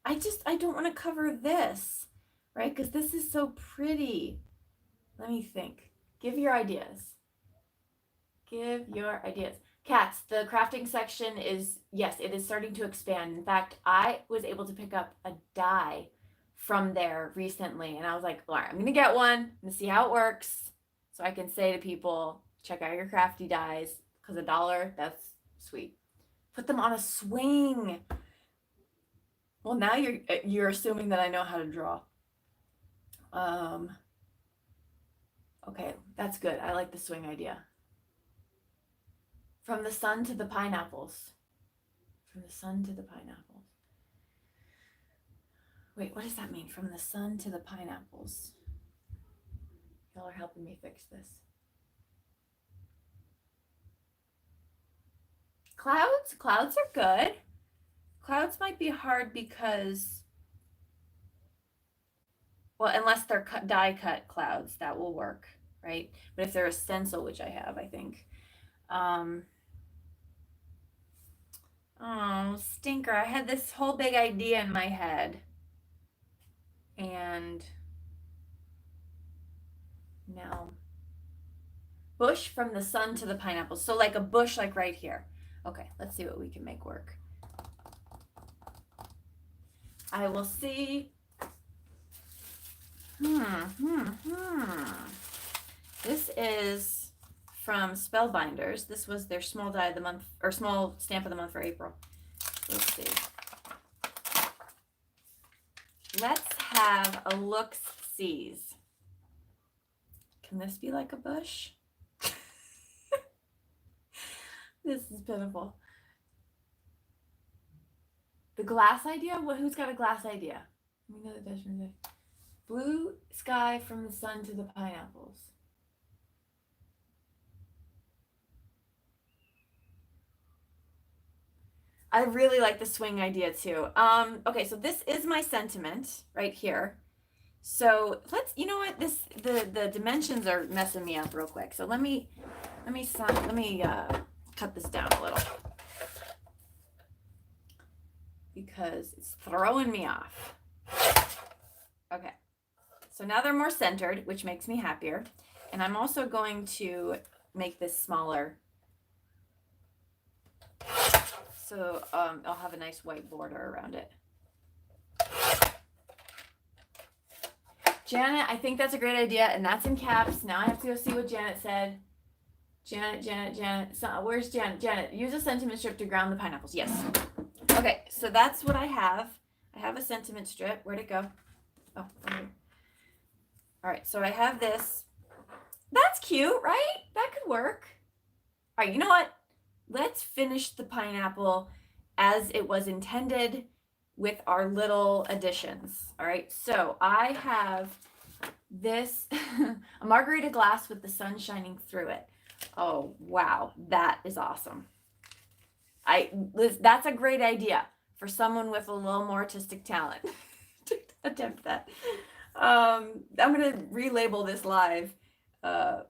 I don't want to cover this, right? Because this is so pretty. Let me think. Give your ideas. Give your ideas. Cats, the crafting section is, yes, it is starting to expand. In fact, I was able to pick up a die from there recently, and I was like, all right, I'm going to get one. I'm going to see how it works so I can say to people, check out your crafty dies, because $1, that's sweet. Put them on a swing. Well, now you're assuming that I know how to draw. Okay, that's good. I like the swing idea. From the sun to the pineapples. From the sun to the pineapples. Wait, what does that mean? From the sun to the pineapples. Y'all are helping me fix this. Clouds? Clouds are good. Clouds might be hard because, well, unless they're die cut clouds, that will work, right? But if they're a stencil, which I have, I think. Oh, stinker. I had this whole big idea in my head. And now, bush from the sun to the pineapple. So like a bush like right here. Okay, let's see what we can make work. I will see. This is from Spellbinders. This was their small die of the month, or small stamp of the month for April. Let's see. Let's have a look-sees. Can this be like a bush? This is pitiful. The glass idea? Who's got a glass idea? Let me know the Dutchman. Blue sky from the sun to the pineapples. I really like the swing idea too. Okay, so this is my sentiment right here. So let's, you know what, the dimensions are messing me up real quick. So let me cut this down a little because it's throwing me off. Okay, so now they're more centered, which makes me happier. And I'm also going to make this smaller. So I'll have a nice white border around it. Janet, I think that's a great idea, and that's in caps. Now I have to go see what Janet said. Janet. So, where's Janet? Janet, use a sentiment strip to ground the pineapples. Yes. Okay, so that's what I have. I have a sentiment strip. Where'd it go? Oh, right here. All right, so I have this. That's cute, right? That could work. All right, you know what? Let's finish the pineapple as it was intended with our little additions. All right, so I have this a margarita glass with the sun shining through it. Oh, wow, that is awesome. That's a great idea for someone with a little more artistic talent to attempt that. I'm gonna relabel this live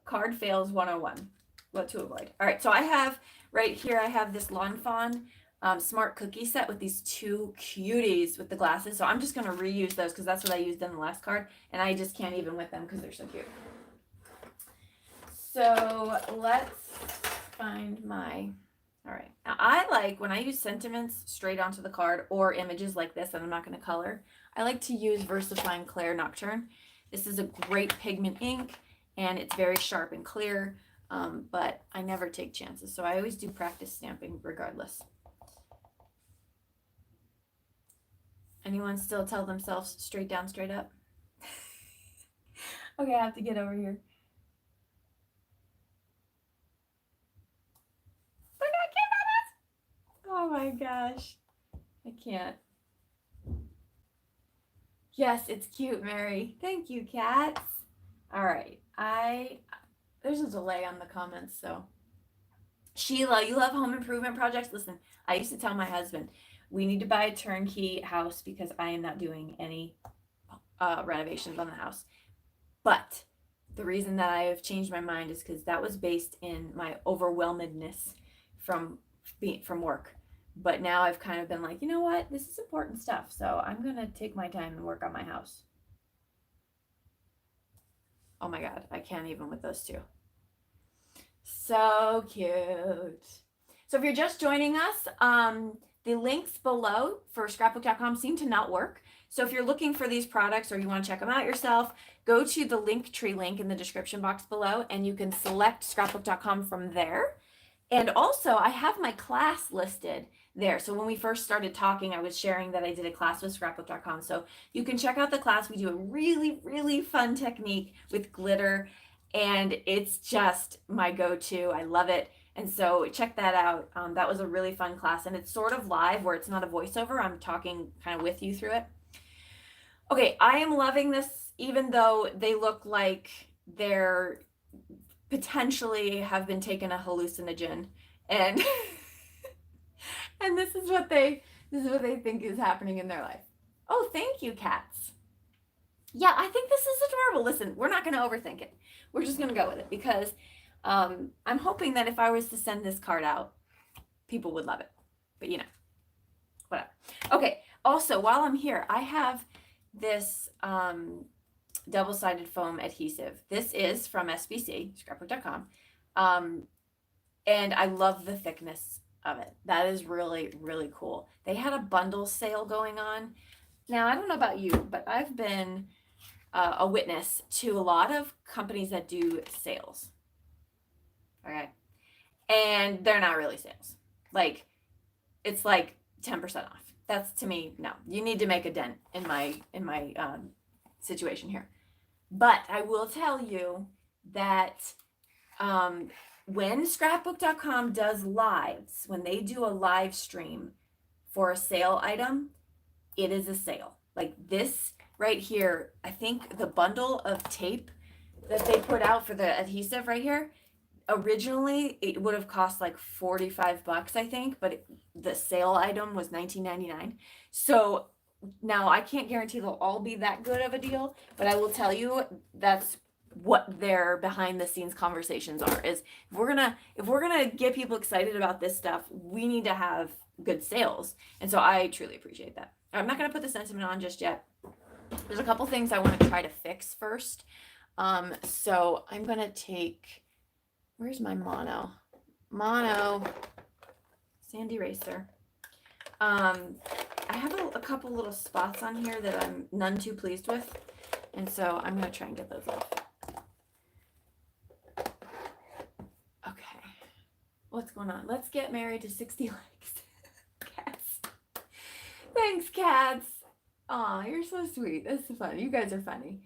card fails 101, what to avoid. All right, so I have right here, I have this Lawn Fawn smart cookie set with these two cuties with the glasses. So I'm just going to reuse those because that's what I used in the last card. And I just can't even with them because they're so cute. So let's find my, all right. Now I like when I use sentiments straight onto the card or images like this that I'm not going to color. I like to use VersaFine Clair Nocturne. This is a great pigment ink and it's very sharp and clear. But I never take chances. So I always do practice stamping regardless. Anyone still tell themselves straight down, straight up? Okay, I have to get over here. Look how cute that is! Oh my gosh. I can't. Yes, it's cute, Mary. Thank you, cats. All right. There's a delay on the comments, so. Sheila, you love home improvement projects? Listen, I used to tell my husband, we need to buy a turnkey house because I am not doing any renovations on the house. But the reason that I have changed my mind is because that was based in my overwhelmedness from work. But now I've kind of been like, you know what? This is important stuff. So I'm going to take my time and work on my house. Oh my God, I can't even with those two. So cute. So if you're just joining us, the links below for scrapbook.com seem to not work. So if you're looking for these products or you want to check them out yourself, go to the Linktree link in the description box below and you can select scrapbook.com from there. And also I have my class listed there. So when we first started talking, I was sharing that I did a class with scrapbook.com. So you can check out the class. We do a really, really fun technique with glitter, and it's just my go-to. I love it. And so check that out. That was a really fun class, and it's sort of live where it's not a voiceover. I'm talking kind of with you through it. Okay, I am loving this, even though they look like they're potentially have been taken a hallucinogen, and and this is what they think is happening in their life. Oh, thank you, cats. Yeah, I think this is adorable. Listen, we're not going to overthink it. We're just going to go with it because I'm hoping that if I was to send this card out, people would love it. But you know, whatever. Okay. Also, while I'm here, I have this double-sided foam adhesive. This is from SBC, scrapbook.com. And I love the thickness of it. That is really, really cool. They had a bundle sale going on. Now, I don't know about you, but I've been a witness to a lot of companies that do sales. Okay. And they're not really sales. Like, it's like 10% off. That's, to me, no. You need to make a dent in my situation here. But I will tell you that when scrapbook.com does lives, when they do a live stream for a sale item, it is a sale. Like this right here, I think the bundle of tape that they put out for the adhesive right here, originally it would have cost like $45, I think, but the sale item was $19.99. So now I can't guarantee they'll all be that good of a deal, but I will tell you that's what their behind the scenes conversations are. Is if we're gonna get people excited about this stuff, we need to have good sales. And so I truly appreciate that. I'm not gonna put the sentiment on just yet. There's a couple things I want to try to fix first. So I'm gonna take, where's my mono sand eraser. I have a couple little spots on here that I'm none too pleased with, and so I'm gonna try and get those off. Okay, what's going on? Let's get married to 60 likes. Cats. Thanks, cats. Aw, you're so sweet. This is fun. You guys are funny.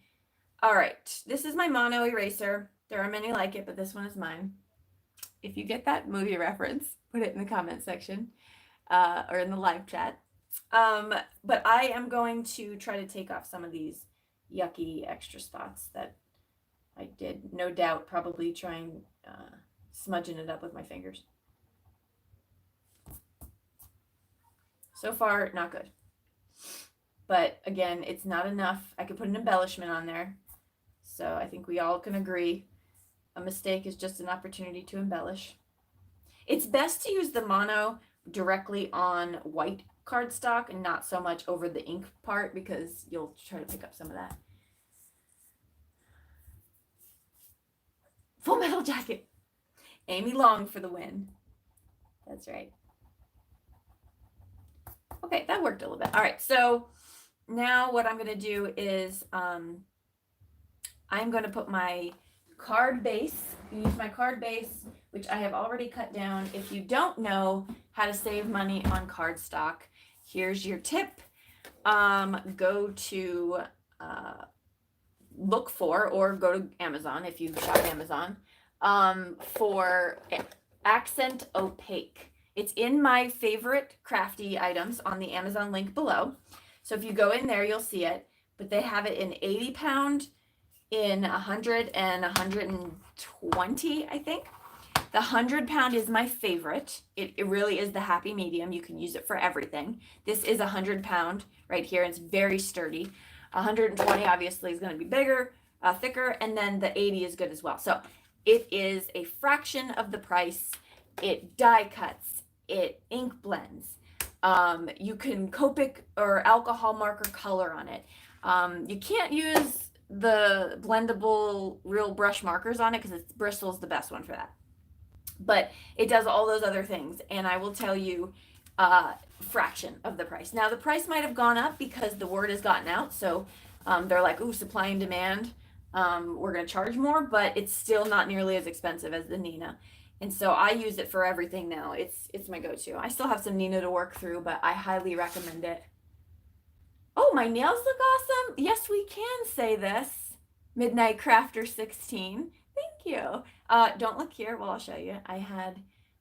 All right, this is my mono eraser. There are many like it, but this one is mine. If you get that movie reference, put it in the comment section or in the live chat. But I am going to try to take off some of these yucky extra spots that I did, no doubt, probably trying smudging it up with my fingers. So far, not good. But again, it's not enough. I could put an embellishment on there. So I think we all can agree a mistake is just an opportunity to embellish. It's best to use the mono directly on white cardstock and not so much over the ink part, because you'll try to pick up some of that. Full Metal Jacket. Amy Long for the win. That's right. Okay, that worked a little bit. All right, so now what I'm going to do is I'm going to put my card base, use my card base, which I have already cut down. If you don't know how to save money on cardstock, here's your tip. Go to look for, or go to Amazon if you shop Amazon, for Accent Opaque. It's in my favorite crafty items on the Amazon link below. So if you go in there, you'll see it. But they have it in 80 pound, in 100 and 120, I think. The 100 pound is my favorite. It really is the happy medium. You can use it for everything. This is 100 pound right here. It's very sturdy. 120 obviously is going to be bigger, thicker, and then the 80 is good as well. So it is a fraction of the price. It die cuts. It ink blends. You can Copic or alcohol marker color on it. You can't use the blendable real brush markers on it because Bristol's the best one for that. But it does all those other things, and I will tell you, fraction of the price. Now the price might have gone up because the word has gotten out, so they're like, ooh, supply and demand. We're gonna charge more, but it's still not nearly as expensive as the Nina. And so I use it for everything now. It's my go-to. I still have some Nina to work through, but I highly recommend it. Oh, my nails look awesome. Yes, we can say this. Midnight Crafter 16. Thank you. Don't look here. Well, I'll show you.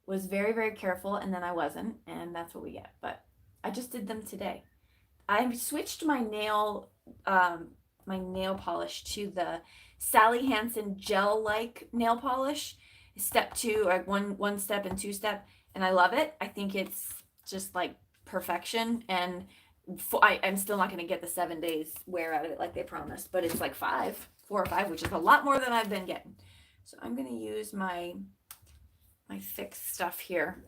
Was very, very careful, and then I wasn't, and that's what we get. But I just did them today. I switched my nail polish to the Sally Hansen gel-like nail polish, step 2, or one step and 2 step, and I love it. I think it's just like perfection, and I'm still not going to get the 7 days wear out of it like they promised, but it's like 4 or 5, which is a lot more than I've been getting. So I'm going to use my fixed stuff here.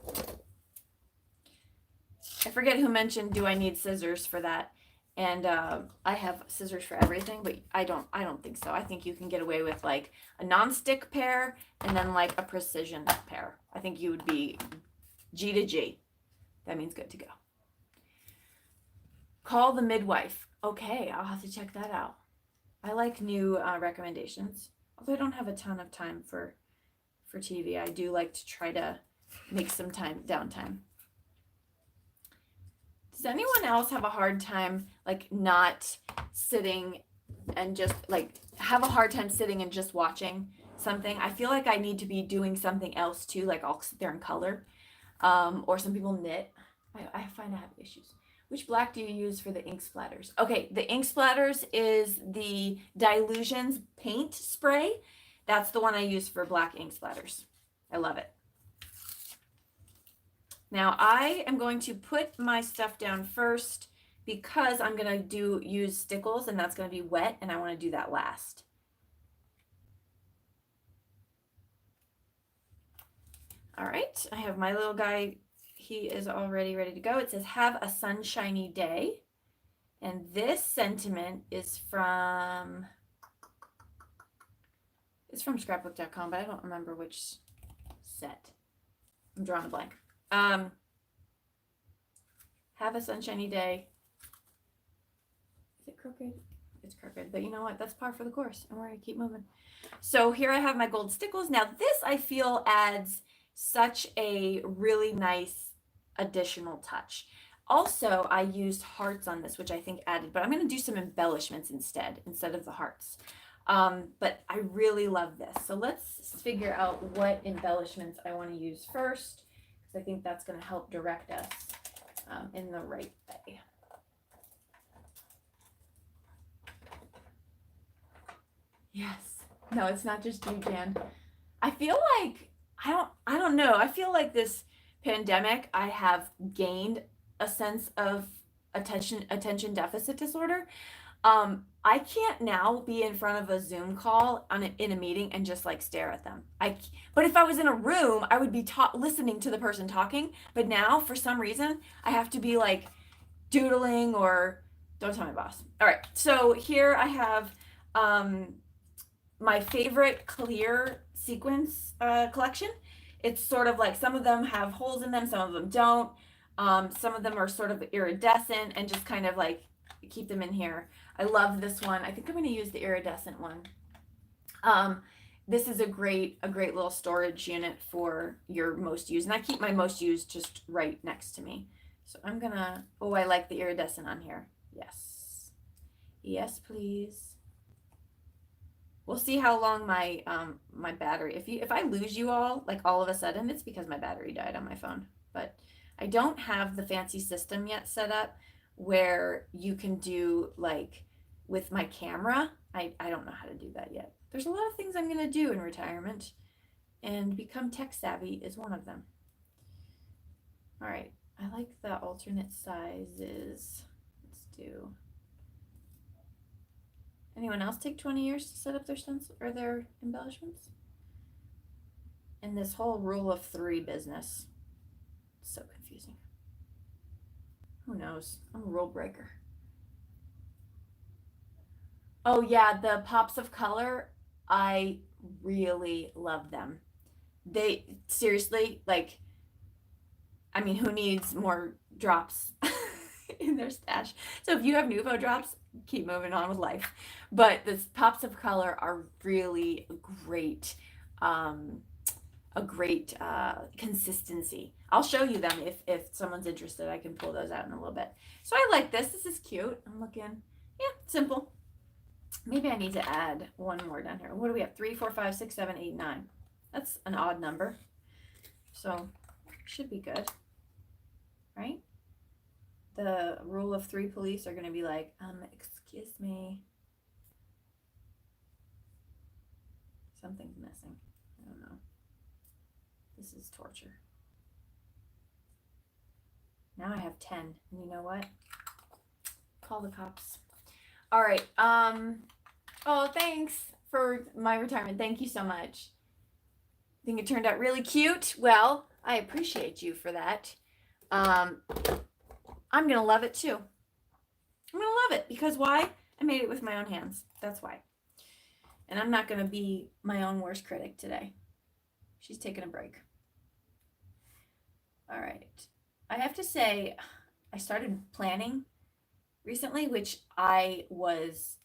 I forget who mentioned, do I need scissors for that? And I have scissors for everything, but I don't think so. I think you can get away with like a non-stick pair and then like a precision pair. I think you would be G to G. That means good to go. Call the midwife. Okay, I'll have to check that out. I like new recommendations. Although I don't have a ton of time for TV, I do like to try to make some downtime. Does anyone else have a hard time like not sitting and just like have a hard time sitting and just watching something? I feel like I need to be doing something else too, like I'll sit there and color. Or some people knit. I find I have issues. Which black do you use for the ink splatters? Okay, the ink splatters is the Dilutions paint spray. That's the one I use for black ink splatters. I love it. Now I am going to put my stuff down first because I'm going to use Stickles, and that's going to be wet, and I want to do that last. All right, I have my little guy. He is already ready to go. It says, have a sunshiny day. And this sentiment is from scrapbook.com, but I don't remember which set. I'm drawing a blank. Have a sunshiny day. Is it crooked? It's crooked, but you know what? That's par for the course, and we're gonna keep moving. So here I have my gold Stickles. Now this I feel adds such a really nice additional touch. Also, I used hearts on this, which I think added, but I'm going to do some embellishments instead of the hearts. But I really love this. So let's figure out what embellishments I want to use first, because I think that's going to help direct us in the right way. Yes. No, it's not just you, Jan. I feel like, I don't know. I feel like this pandemic, I have gained a sense of attention deficit disorder. I can't now be in front of a Zoom call in a meeting and just like stare at them. But if I was in a room, I would be listening to the person talking. But now, for some reason, I have to be like doodling or don't tell my boss. All right, so here I have my favorite clear sequins collection. It's sort of like some of them have holes in them, some of them don't. Some of them are sort of iridescent and just kind of like keep them in here. I love this one. I think I'm going to use the iridescent one. This is a great little storage unit for your most used. And I keep my most used just right next to me. So I'm going to, oh, I like the iridescent on here. Yes. Yes, please. We'll see how long my my battery, if I lose you all, like all of a sudden, it's because my battery died on my phone. But I don't have the fancy system yet set up where you can do like with my camera. I don't know how to do that yet. There's a lot of things I'm going to do in retirement, and become tech savvy is one of them. All right. I like the alternate sizes. Let's do. Anyone else take 20 years to set up their stencil or their embellishments? And this whole rule of 3 business. It's so confusing. Who knows? I'm a rule breaker. Oh yeah, the pops of color, I really love them. They seriously, like, I mean, who needs more drops in their stash? So if you have Nuvo drops, keep moving on with life. But the pops of color are really great a great consistency. I'll show you them if someone's interested. I can pull those out in a little bit. So I like this. This is cute. I'm looking, yeah, simple. Maybe I need to add one more down here. What do we have? 3, 4, 5, 6, 7, 8, 9. That's an odd number. So should be good, right? The rule of 3 police are going to be like, excuse me. Something's missing. I don't know. This is torture. Now I have 10. And you know what? Call the cops. All right. Oh, thanks for my retirement. Thank you so much. I think it turned out really cute. Well, I appreciate you for that. I'm going to love it too. I'm going to love it because why? I made it with my own hands. That's why. And I'm not going to be my own worst critic today. She's taking a break. All right. I have to say, I started planning recently, which I was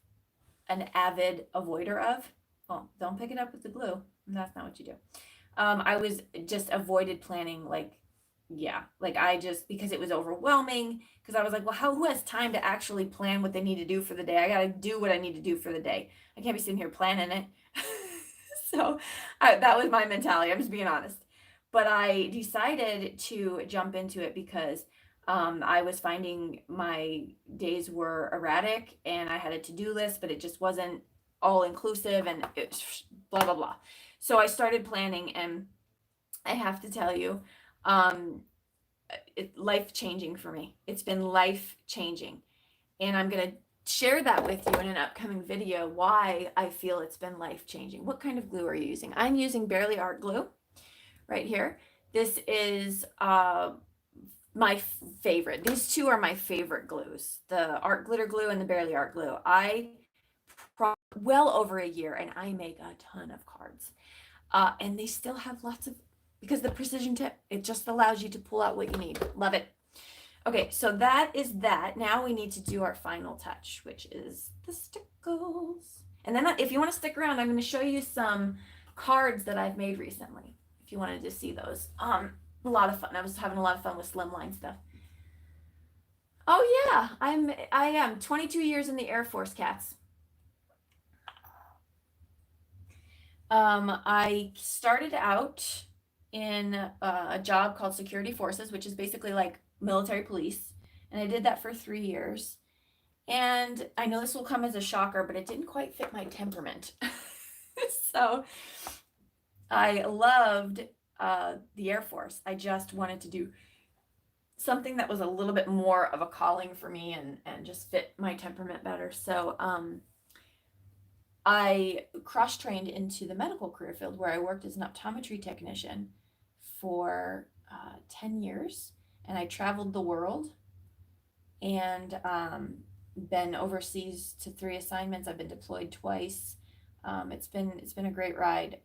an avid avoider of. Well, don't pick it up with the glue. That's not what you do. I was just avoided planning, like, yeah, like I just, because it was overwhelming, because I was like, well, who has time to actually plan what they need to do for the day? I got to do what I need to do for the day. I can't be sitting here planning it. So that was my mentality. I'm just being honest. But I decided to jump into it because I was finding my days were erratic and I had a to-do list, but it just wasn't all inclusive and it's blah, blah, blah. So I started planning and I have to tell you, it's life changing for me. It's been life changing. And I'm going to share that with you in an upcoming video, why I feel it's been life changing. What kind of glue are you using? I'm using Barely Art glue right here. This is my favorite. These two are my favorite glues, the Art Glitter glue and the Barely Art glue. I well over a year and I make a ton of cards. And they still have lots of, because the precision tip, it just allows you to pull out what you need. Love it. Okay, so that is that. Now we need to do our final touch, which is the stickles. And then if you want to stick around, I'm going to show you some cards that I've made recently, if you wanted to see those. A lot of fun. I was having a lot of fun with slimline stuff. Oh yeah, I am 22 years in the Air Force, cats. I started out in a job called Security Forces, which is basically like military police. And I did that for 3 years. And I know this will come as a shocker, but it didn't quite fit my temperament. So I loved the Air Force. I just wanted to do something that was a little bit more of a calling for me and just fit my temperament better. So I cross-trained into the medical career field where I worked as an optometry technician for 10 years. And I traveled the world and been overseas to 3 assignments. I've been deployed twice. It's been a great ride.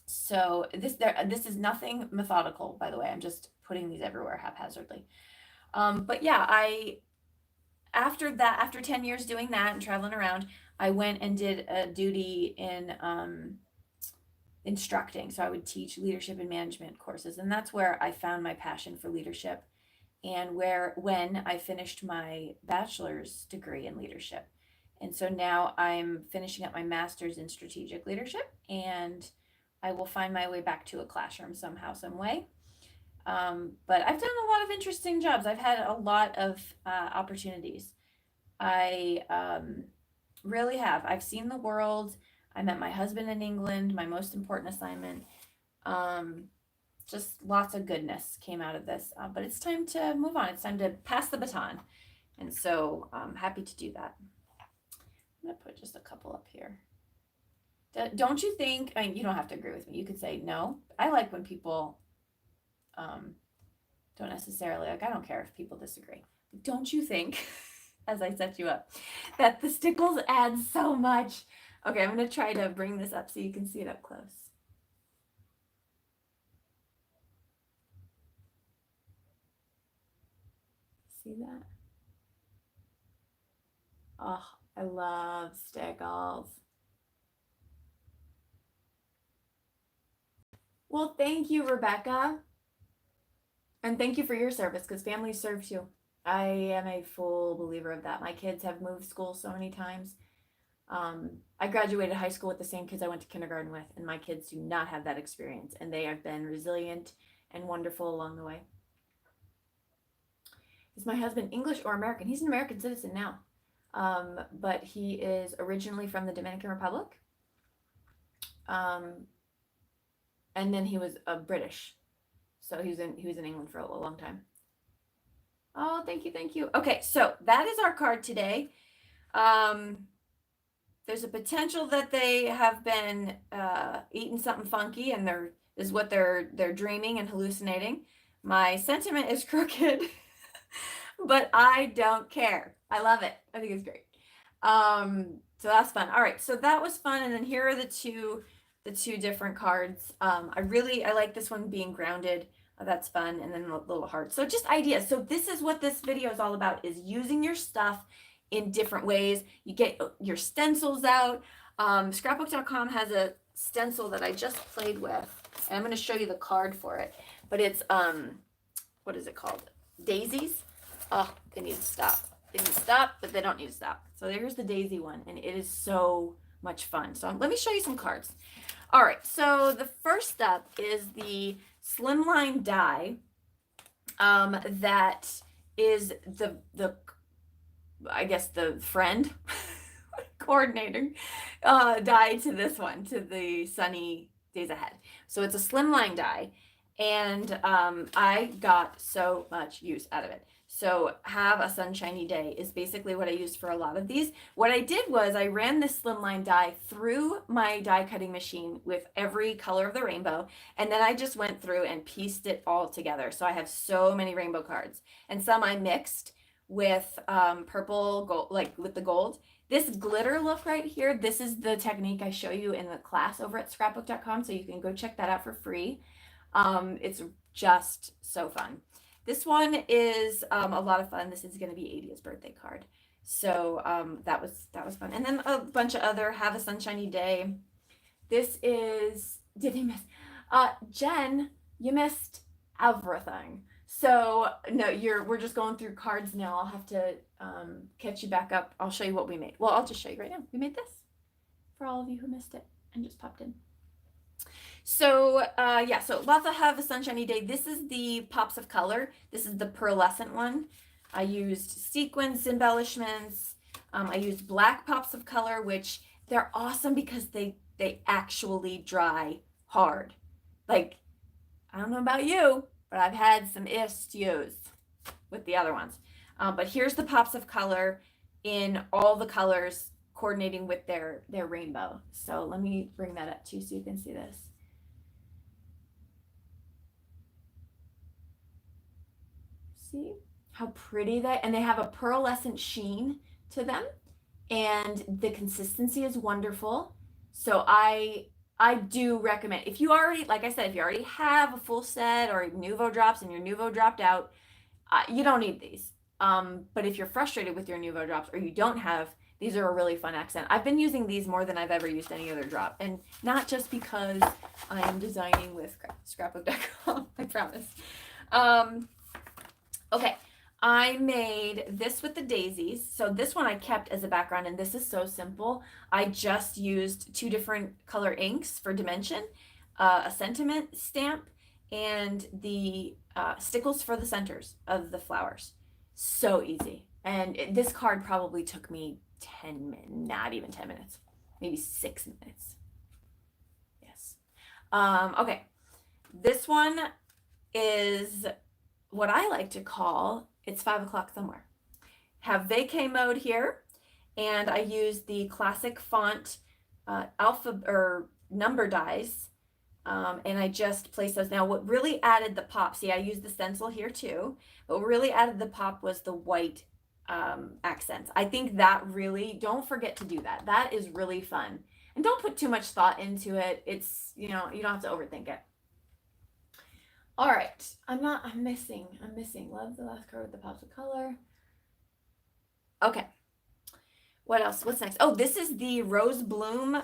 So this is nothing methodical, by the way. I'm just putting these everywhere haphazardly. But yeah, after 10 years doing that and traveling around, I went and did a duty in instructing. So I would teach leadership and management courses, and that's where I found my passion for leadership, and when I finished my bachelor's degree in leadership. And so now I'm finishing up my master's in strategic leadership, and I will find my way back to a classroom somehow, some way. But I've done a lot of interesting jobs. I've had a lot of opportunities. I really have. I've seen the world. I met my husband in England, my most important assignment. Just lots of goodness came out of this. But it's time to move on. It's time to pass the baton. And so I'm happy to do that. I'm going to put just a couple up here. Don't you think, I mean, you don't have to agree with me. You could say no. I like when people don't necessarily, like, I don't care if people disagree. But don't you think, as I set you up, that the stickles add so much? Okay, I'm going to try to bring this up so you can see it up close. See that? Oh, I love stickles. Well, thank you, Rebecca. And thank you for your service, because families serve too. I am a full believer of that. My kids have moved schools so many times. I graduated high school with the same kids I went to kindergarten with, and my kids do not have that experience, and they have been resilient and wonderful along the way. Is my husband English or American? He's an American citizen now, but he is originally from the Dominican Republic, and then he was British, so he was in England for a long time. Oh, thank you, thank you. Okay, so that is our card today. There's a potential that they have been eating something funky, and they're dreaming and hallucinating. My sentiment is crooked, but I don't care. I love it. I think it's great. So that's fun. All right, so that was fun. And then here are the two different cards. I like this one being grounded. That's fun. And then a little heart. So just ideas. So this is what this video is all about, is using your stuff in different ways. You get your stencils out. Scrapbook.com has a stencil that I just played with, and I'm going to show you the card for it. But it's what is it called? Daisies. Oh, they need to stop. They need to stop, but they don't need to stop. So there's the daisy one, and it is so much fun. So let me show you some cards. All right. So the first step is the slimline die. That is the I guess the friend coordinating die to this one, to the Sunny Days Ahead. So it's a slimline die, and I got so much use out of it. So have a sunshiny day is basically what I used for a lot of these. What I did was I ran this slimline die through my die cutting machine with every color of the rainbow, and then I just went through and pieced it all together. So I have so many rainbow cards, and some I mixed with purple gold, like with the gold. This glitter look right here, this is the technique I show you in the class over at scrapbook.com, so you can go check that out for free. It's just so fun. This one is a lot of fun. This is going to be Adia's birthday card, so that was fun. And then a bunch of other have a sunshiny day. This is, did he miss Jen, you missed everything. So no, we're just going through cards now. I'll have to catch you back up. I'll show you what we made. Well, I'll just show you right now. We made this for all of you who missed it and just popped in. So yeah, so lots of have a sunshiny day. This is the pops of color. This is the pearlescent one. I used sequins embellishments. I used black pops of color, which they're awesome because they actually dry hard. Like, I don't know about you, but I've had some issues with the other ones. But here's the pops of color in all the colors coordinating with their rainbow. So let me bring that up too so you can see this. See how pretty and they have a pearlescent sheen to them, and the consistency is wonderful. So I do recommend, if you already, like I said, if you already have a full set or Nuvo drops and your Nuvo dropped out, you don't need these. But if you're frustrated with your Nuvo drops or you don't have, these are a really fun accent. I've been using these more than I've ever used any other drop, and not just because I am designing with scrapbook.com, I promise. Okay, I made this with the daisies. So this one I kept as a background, and this is so simple. I just used 2 different color inks for dimension, a sentiment stamp, and the stickles for the centers of the flowers. So easy. And this card probably took me 10 minutes, not even 10 minutes, maybe 6 minutes. Yes. Okay, this one is what I like to call, it's 5 o'clock somewhere. Have vacay mode here, and I use the classic font alpha or number dies, and I just place those. Now what really added the pop, see I used the stencil here too, but what really added the pop was the white accents. I think that really, don't forget to do that. That is really fun, and don't put too much thought into it. It's, you know, you don't have to overthink it. All right, I'm missing. Love the last card with the pops of color. Okay, what else? What's next? Oh, this is the Rose Bloom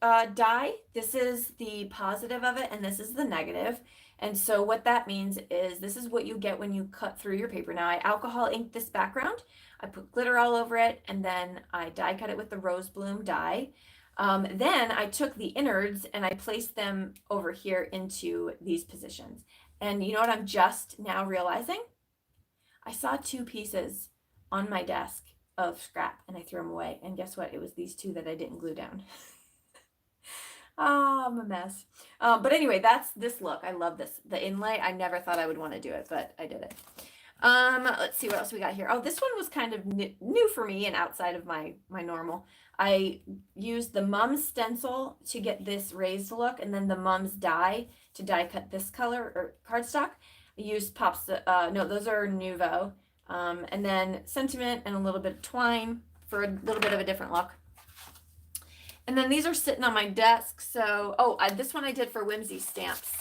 die. This is the positive of it, and this is the negative. And so what that means is this is what you get when you cut through your paper. Now I alcohol inked this background. I put glitter all over it, and then I die cut it with the rose bloom die. Then I took the innards and I placed them over here into these positions. And you know what I'm just now realizing? I saw 2 pieces on my desk of scrap and I threw them away. And guess what? It was these 2 that I didn't glue down. Oh, I'm a mess. But anyway, that's this look. I love this. The inlay, I never thought I would want to do it, but I did it. Let's see what else we got here. Oh, this one was kind of new for me and outside of my normal. I used the Mum's stencil to get this raised look, and then the Mum's die to die cut this color or cardstock. I used Pops, no, those are Nuvo. And then Sentiment and a little bit of twine for a little bit of a different look. And then these are sitting on my desk. So, this one I did for Whimsy Stamps.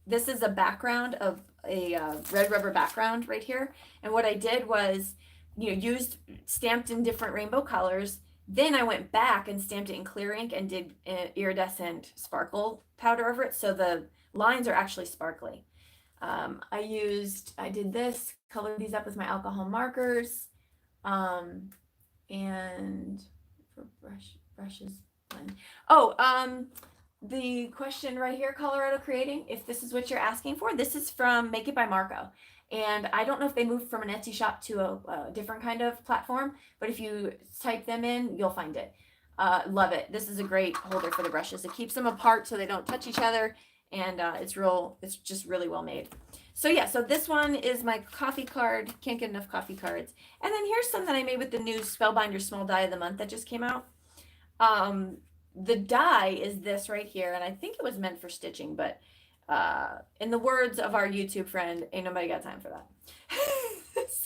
This is a background of a red rubber background right here. And what I did was, used stamped in different rainbow colors. Then I went back and stamped it in clear ink and did iridescent sparkle powder over it. So the lines are actually sparkly. I did this, colored these up with my alcohol markers. And for brushes. The question right here, Colorado Creating, if this is what you're asking for, this is from Make It by Marco. And I don't know if they moved from an Etsy shop to a different kind of platform, but if you type them in, you'll find it. Love it. This is a great holder for the brushes. It keeps them apart so they don't touch each other, and it's just really well made. So yeah, so this one is my coffee card. Can't get enough coffee cards. And then here's some that I made with the new Spellbinder Small Die of the Month that just came out. The die is this right here, and I think it was meant for stitching, but in the words of our YouTube friend, ain't nobody got time for that.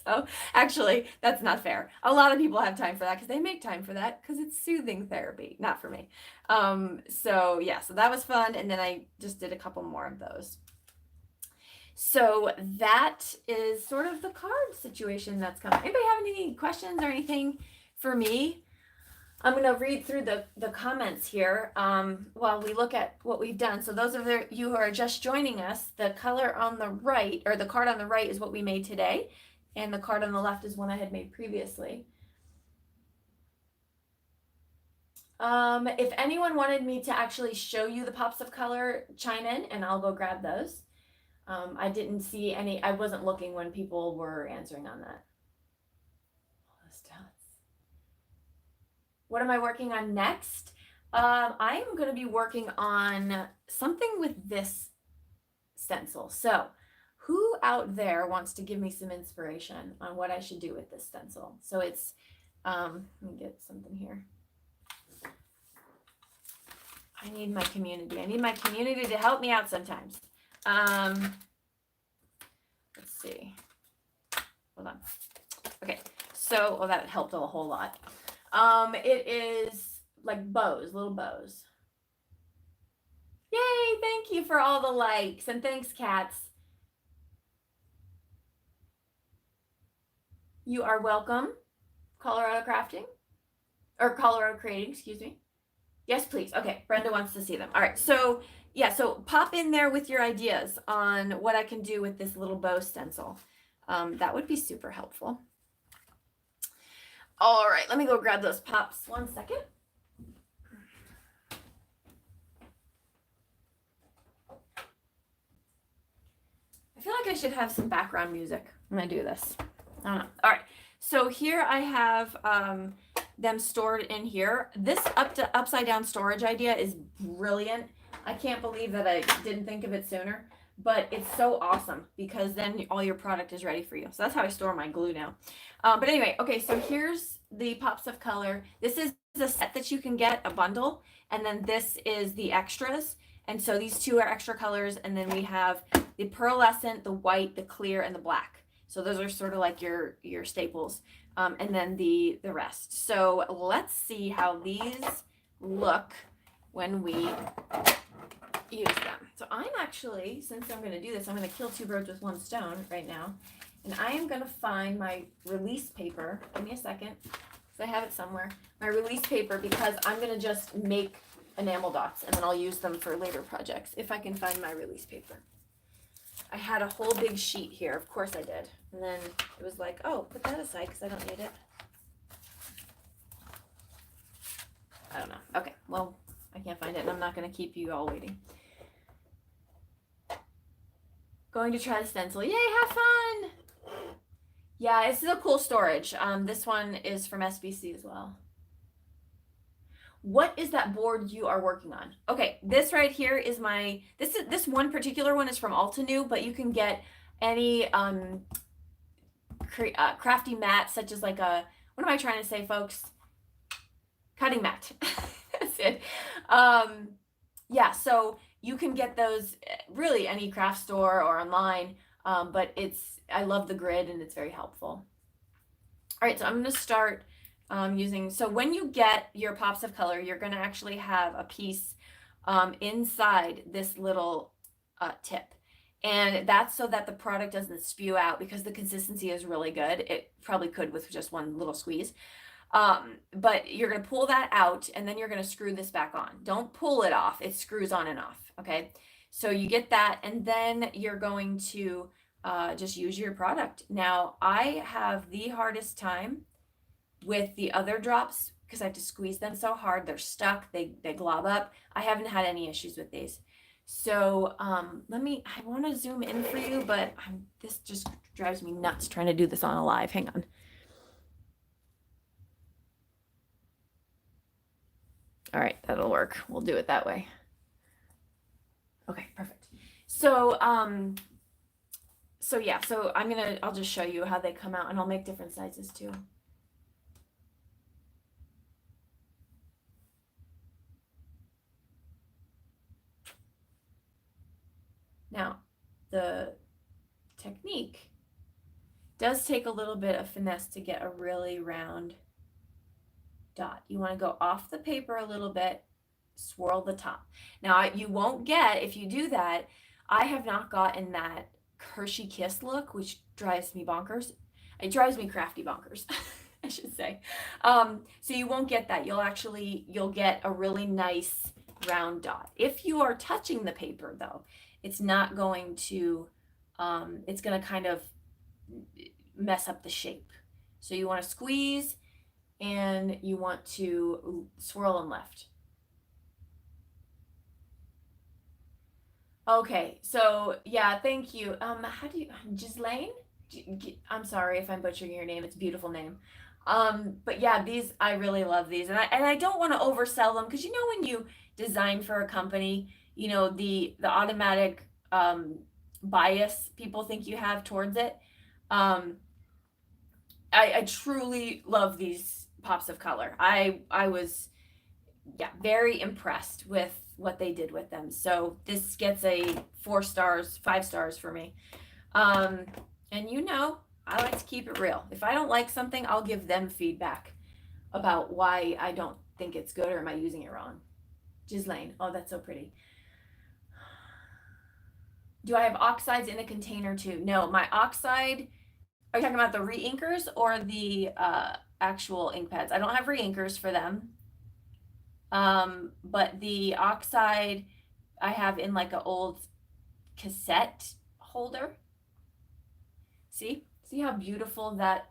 So actually, that's not fair. A lot of people have time for that because they make time for that because it's soothing therapy, not for me. So yeah, so that was fun, and then I just did a couple more of those. So that is sort of the card situation that's coming. Anybody have any questions or anything for me? I'm going to read through the comments here while we look at what we've done. So those of you who are just joining us, the color on the right, or the card on the right, is what we made today. And the card on the left is one I had made previously. If anyone wanted me to actually show you the pops of color, chime in and I'll go grab those. I didn't see any, I wasn't looking when people were answering on that. What am I working on next? I am going to be working on something with this stencil. So who out there wants to give me some inspiration on what I should do with this stencil? So it's, let me get something here. I need my community. I need my community to help me out sometimes. Let's see. Hold on. Okay. So, that helped a whole lot. It is like bows, little bows. Yay, thank you for all the likes, and thanks, cats. You are welcome, Colorado Creating, excuse me. Yes, please. Okay, Brenda wants to see them. All right, so yeah, so pop in there with your ideas on what I can do with this little bow stencil. That would be super helpful. All right, let me go grab those pops. 1 second. I feel like I should have some background music when I do this. I don't know. All right, so here I have them stored in here. This upside down storage idea is brilliant. I can't believe that I didn't think of it sooner, but it's so awesome because then all your product is ready for you. So that's how I store my glue now. But anyway, okay, so here's the pops of color. This is the set that you can get, a bundle, and then this is the extras. And so these two are extra colors, and then we have the pearlescent, the white, the clear, and the black. So those are sort of like your staples, and then the rest. So let's see how these look when we use them. So I'm actually, since I'm going to do this, I'm going to kill 2 birds with 1 stone right now. And I am going to find my release paper. Give me a second. because I have it somewhere. My release paper, because I'm going to just make enamel dots and then I'll use them for later projects if I can find my release paper. I had a whole big sheet here. Of course I did. And then it was like, oh, put that aside because I don't need it. I don't know. Okay, well, I can't find it and I'm not going to keep you all waiting. Going to try the stencil. Yay, have fun! Yeah, this is a cool storage. This one is from SBC as well. What is that board you are working on? Okay, this right here is my, this one particular one is from Altenew, but you can get any crafty mat, such as like a, what am I trying to say, folks? Cutting mat. That's it. Yeah, so you can get those really any craft store or online, but I love the grid and it's very helpful. All right, so I'm going to start using, so when you get your pops of color, you're going to actually have a piece inside this little tip. And that's so that the product doesn't spew out, because the consistency is really good. It probably could with just one little squeeze. But you're going to pull that out and then you're going to screw this back on. Don't pull it off. It screws on and off. Okay. So you get that and then you're going to just use your product. Now I have the hardest time with the other drops because I have to squeeze them so hard. They're stuck. They glob up. I haven't had any issues with these. So I want to zoom in for you, but this just drives me nuts trying to do this on a live. Hang on. All right, that'll work. We'll do it that way. Okay, perfect. So, yeah, so I'll just show you how they come out and I'll make different sizes too. Now, the technique does take a little bit of finesse to get a really round dot. You want to go off the paper a little bit, swirl the top. Now you won't get, if you do that, I have not gotten that Hershey Kiss look, which drives me bonkers. It drives me crafty bonkers, I should say. So you won't get that. You'll get a really nice round dot. If you are touching the paper though, it's not going to, it's going to kind of mess up the shape. So you want to squeeze and you want to swirl and lift. Okay, so yeah, thank you. How do you, Ghislaine? I'm sorry if I'm butchering your name. It's a beautiful name. But yeah, these, I really love these, and I don't want to oversell them because when you design for a company, the automatic bias people think you have towards it. I truly love these pops of color. I was very impressed with what they did with them. So this gets a 4 stars, 5 stars for me. And I like to keep it real. If I don't like something, I'll give them feedback about why I don't think it's good or am I using it wrong. Ghislaine, oh, that's so pretty. Do I have oxides in a container too? No, my oxide, are you talking about the re-inkers or the actual ink pads? I don't have re-inkers for them. But the oxide I have in like an old cassette holder. See how beautiful that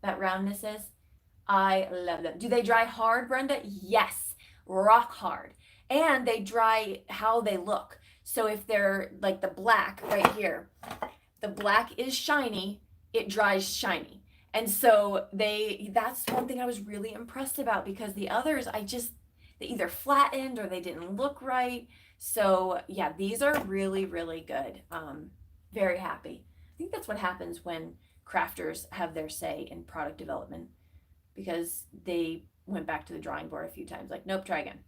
roundness is? I love them. Do they dry hard, Brenda? Yes, rock hard. And they dry how they look. So if they're like the black right here, the black is shiny, it dries shiny. And so that's one thing I was really impressed about, because the others, they either flattened or they didn't look right. So yeah, these are really, really good. Very happy. I think that's what happens when crafters have their say in product development, because they went back to the drawing board a few times, like, nope, try again.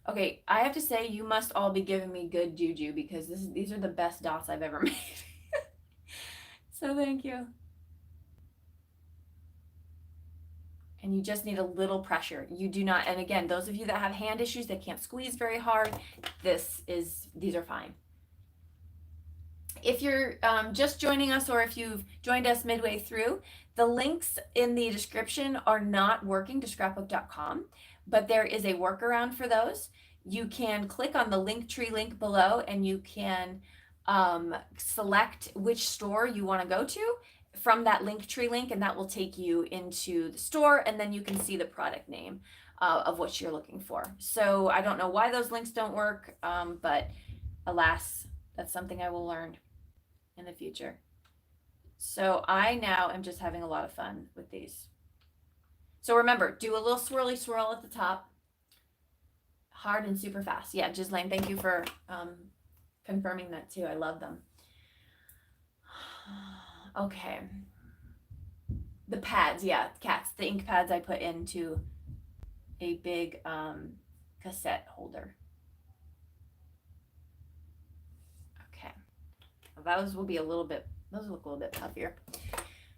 Okay, I have to say, you must all be giving me good juju, because these are the best dots I've ever made. So thank you. And you just need a little pressure. You do not, and again, those of you that have hand issues, that can't squeeze very hard, these are fine. if you're just joining us, or if you've joined us midway through, the links in the description are not working to scrapbook.com, but there is a workaround for those. You can click on the Linktree link below, and you can select which store you want to go to from that Linktree link, and that will take you into the store, and then you can see the product name of what you're looking for. So I don't know why those links don't work, but alas, that's something I will learn in the future. So I now am just having a lot of fun with these. So remember, do a little swirly swirl at the top. Hard and super fast. Yeah, Ghislaine, thank you for confirming that too. I love them. Okay. The pads, yeah, cats. The ink pads I put into a big cassette holder. Okay. Those will be a little bit, those look a little bit puffier.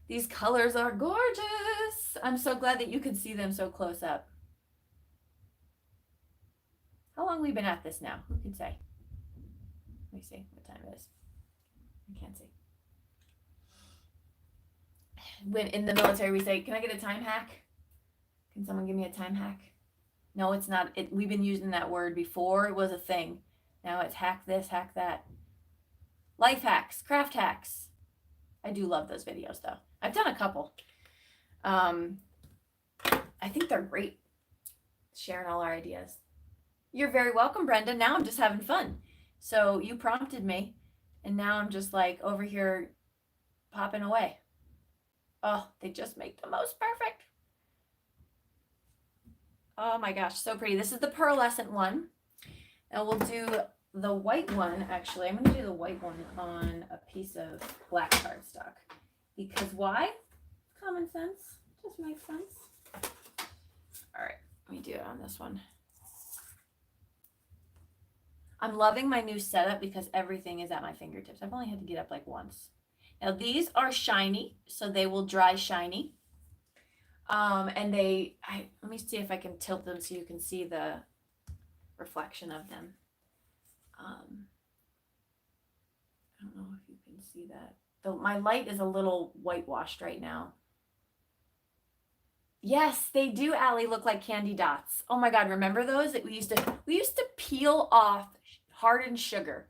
These colors are gorgeous. I'm so glad that you can see them so close up. How long have we been at this now? Who can say? Let me see what time it is. I can't see. When in the military we say, can I get a time hack? Can someone give me a time hack? No, it's not. We've been using that word before it was a thing. Now it's hack this, hack that. Life hacks, craft hacks. I do love those videos though. I've done a couple. I think they're great. Sharing all our ideas. You're very welcome, Brenda. Now I'm just having fun. So you prompted me, and now I'm just like over here popping away. Oh, they just make the most perfect. Oh my gosh, so pretty. This is the pearlescent one. And we'll do the white one, actually. I'm going to do the white one on a piece of black cardstock. Because why? Common sense. Just makes sense. All right, let me do it on this one. I'm loving my new setup because everything is at my fingertips. I've only had to get up like once. Now these are shiny, so they will dry shiny. And let me see if I can tilt them so you can see the reflection of them. I don't know if you can see that. Though my light is a little whitewashed right now. Yes, they do, Allie, look like candy dots. Oh my God, remember those that we used to peel off hardened sugar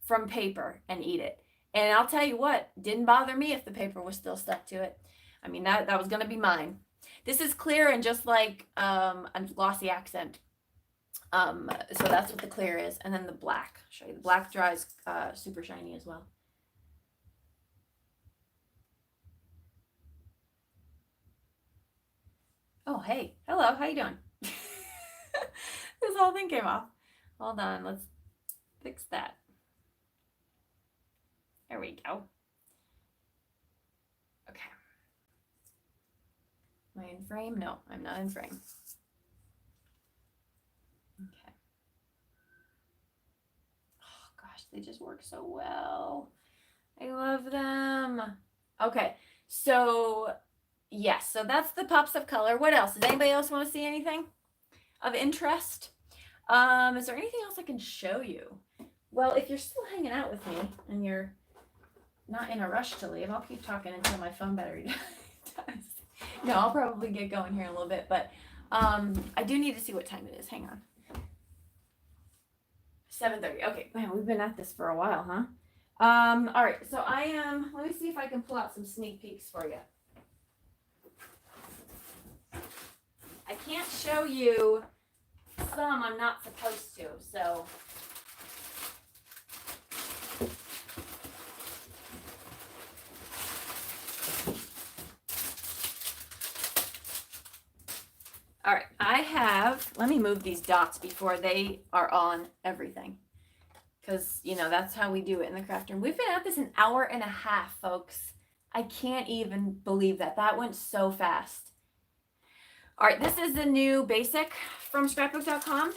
from paper and eat it. And I'll tell you what, didn't bother me if the paper was still stuck to it. I mean, that was going to be mine. This is clear and just like a glossy accent. So that's what the clear is. And then the black. I'll show you. The black dries super shiny as well. Oh, hey. Hello. How you doing? This whole thing came off. Hold on. Let's fix that. There we go. Okay. Am I in frame? No, I'm not in frame. Okay. Oh gosh, they just work so well. I love them. Okay, so yes, so that's the pops of color. What else? Does anybody else want to see anything of interest? Is there anything else I can show you? Well, if you're still hanging out with me and you're not in a rush to leave, I'll keep talking until my phone battery dies. No, I'll probably get going here in a little bit, but I do need to see what time it is. Hang on. 7:30. Okay, man, we've been at this for a while, huh? All right, so let me see if I can pull out some sneak peeks for you. I can't show you some I'm not supposed to, so. All right, let me move these dots before they are on everything. Because, you know, that's how we do it in the craft room. We've been at this an hour and a half, folks. I can't even believe that. That went so fast. All right, this is the new basic from scrapbook.com.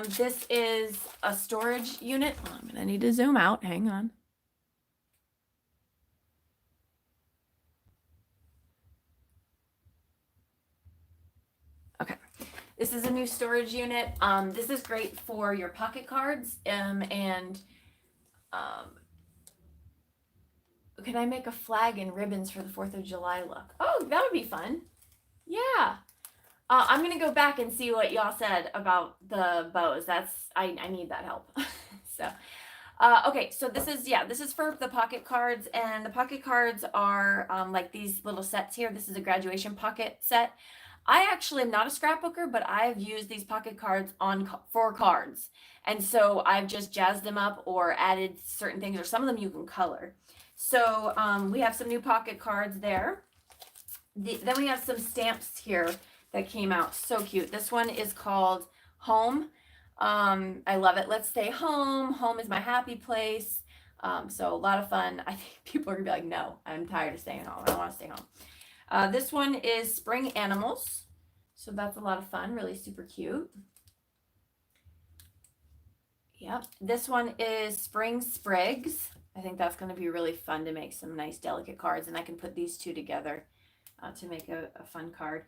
This is a storage unit. Oh, I'm going to need to zoom out. Hang on. Okay. This is a new storage unit. This is great for your pocket cards and can I make a flag and ribbons for the 4th of July look? Oh, that would be fun. Yeah. I'm going to go back and see what y'all said about the bows. I need that help. So, okay, so this is for the pocket cards, and the pocket cards are like these little sets here. This is a graduation pocket set. I actually am not a scrapbooker, but I've used these pocket cards for cards. And so I've just jazzed them up or added certain things, or some of them you can color. So we have some new pocket cards there. Then we have some stamps here that came out. So cute. This one is called Home. I love it. Let's stay home. Home is my happy place. So a lot of fun. I think people are gonna be like, no, I'm tired of staying home. I don't want to stay home. This one is Spring Animals. So that's a lot of fun. Really super cute. Yep. This one is Spring Sprigs. I think that's going to be really fun to make some nice delicate cards, and I can put these two together to make a fun card.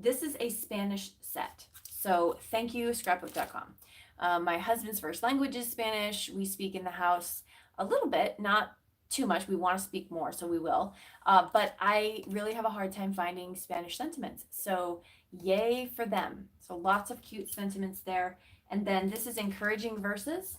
This is a Spanish set. So thank you, scrapbook.com. My husband's first language is Spanish. We speak in the house a little bit, not too much. We want to speak more, so we will. But I really have a hard time finding Spanish sentiments. So yay for them. So lots of cute sentiments there. And then this is encouraging verses.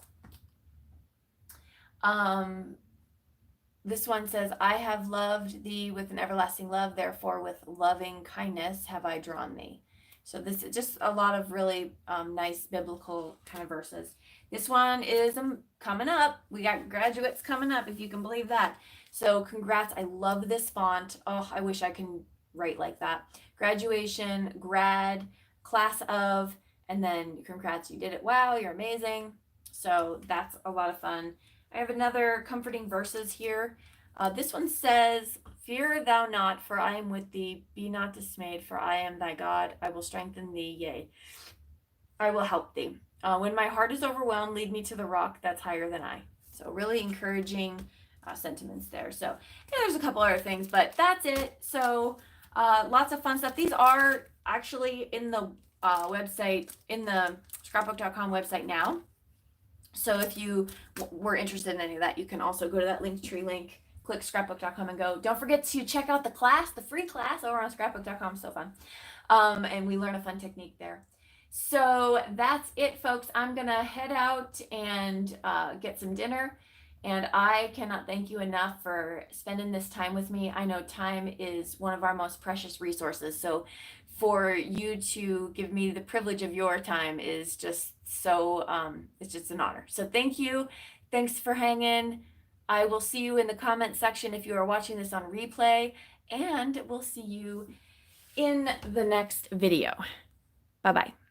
This one says, I have loved thee with an everlasting love, therefore with loving kindness have I drawn thee. So this is just a lot of really nice biblical kind of verses. This one is coming up. We got graduates coming up, if you can believe that. So congrats. I love this font. Oh, I wish I can write like that. Graduation, grad, class of, and then congrats, you did it. Wow, you're amazing. So that's a lot of fun. I have another comforting verses here. This one says, fear thou not, for I am with thee. Be not dismayed, for I am thy God. I will strengthen thee, yea, I will help thee. When my heart is overwhelmed, lead me to the rock that's higher than I. So really encouraging sentiments there. So yeah, there's a couple other things, but that's it. So lots of fun stuff. These are actually in the website, in the scrapbook.com website now. So if you were interested in any of that, you can also go to that Linktree link, click scrapbook.com and go. Don't forget to check out the class, the free class over on scrapbook.com. So fun. And we learn a fun technique there. So that's it, folks. I'm going to head out and get some dinner. And I cannot thank you enough for spending this time with me. I know time is one of our most precious resources. So for you to give me the privilege of your time is just so, it's just an honor. So thank you. Thanks for hanging. I will see you in the comment section if you are watching this on replay, and we'll see you in the next video. Bye-bye.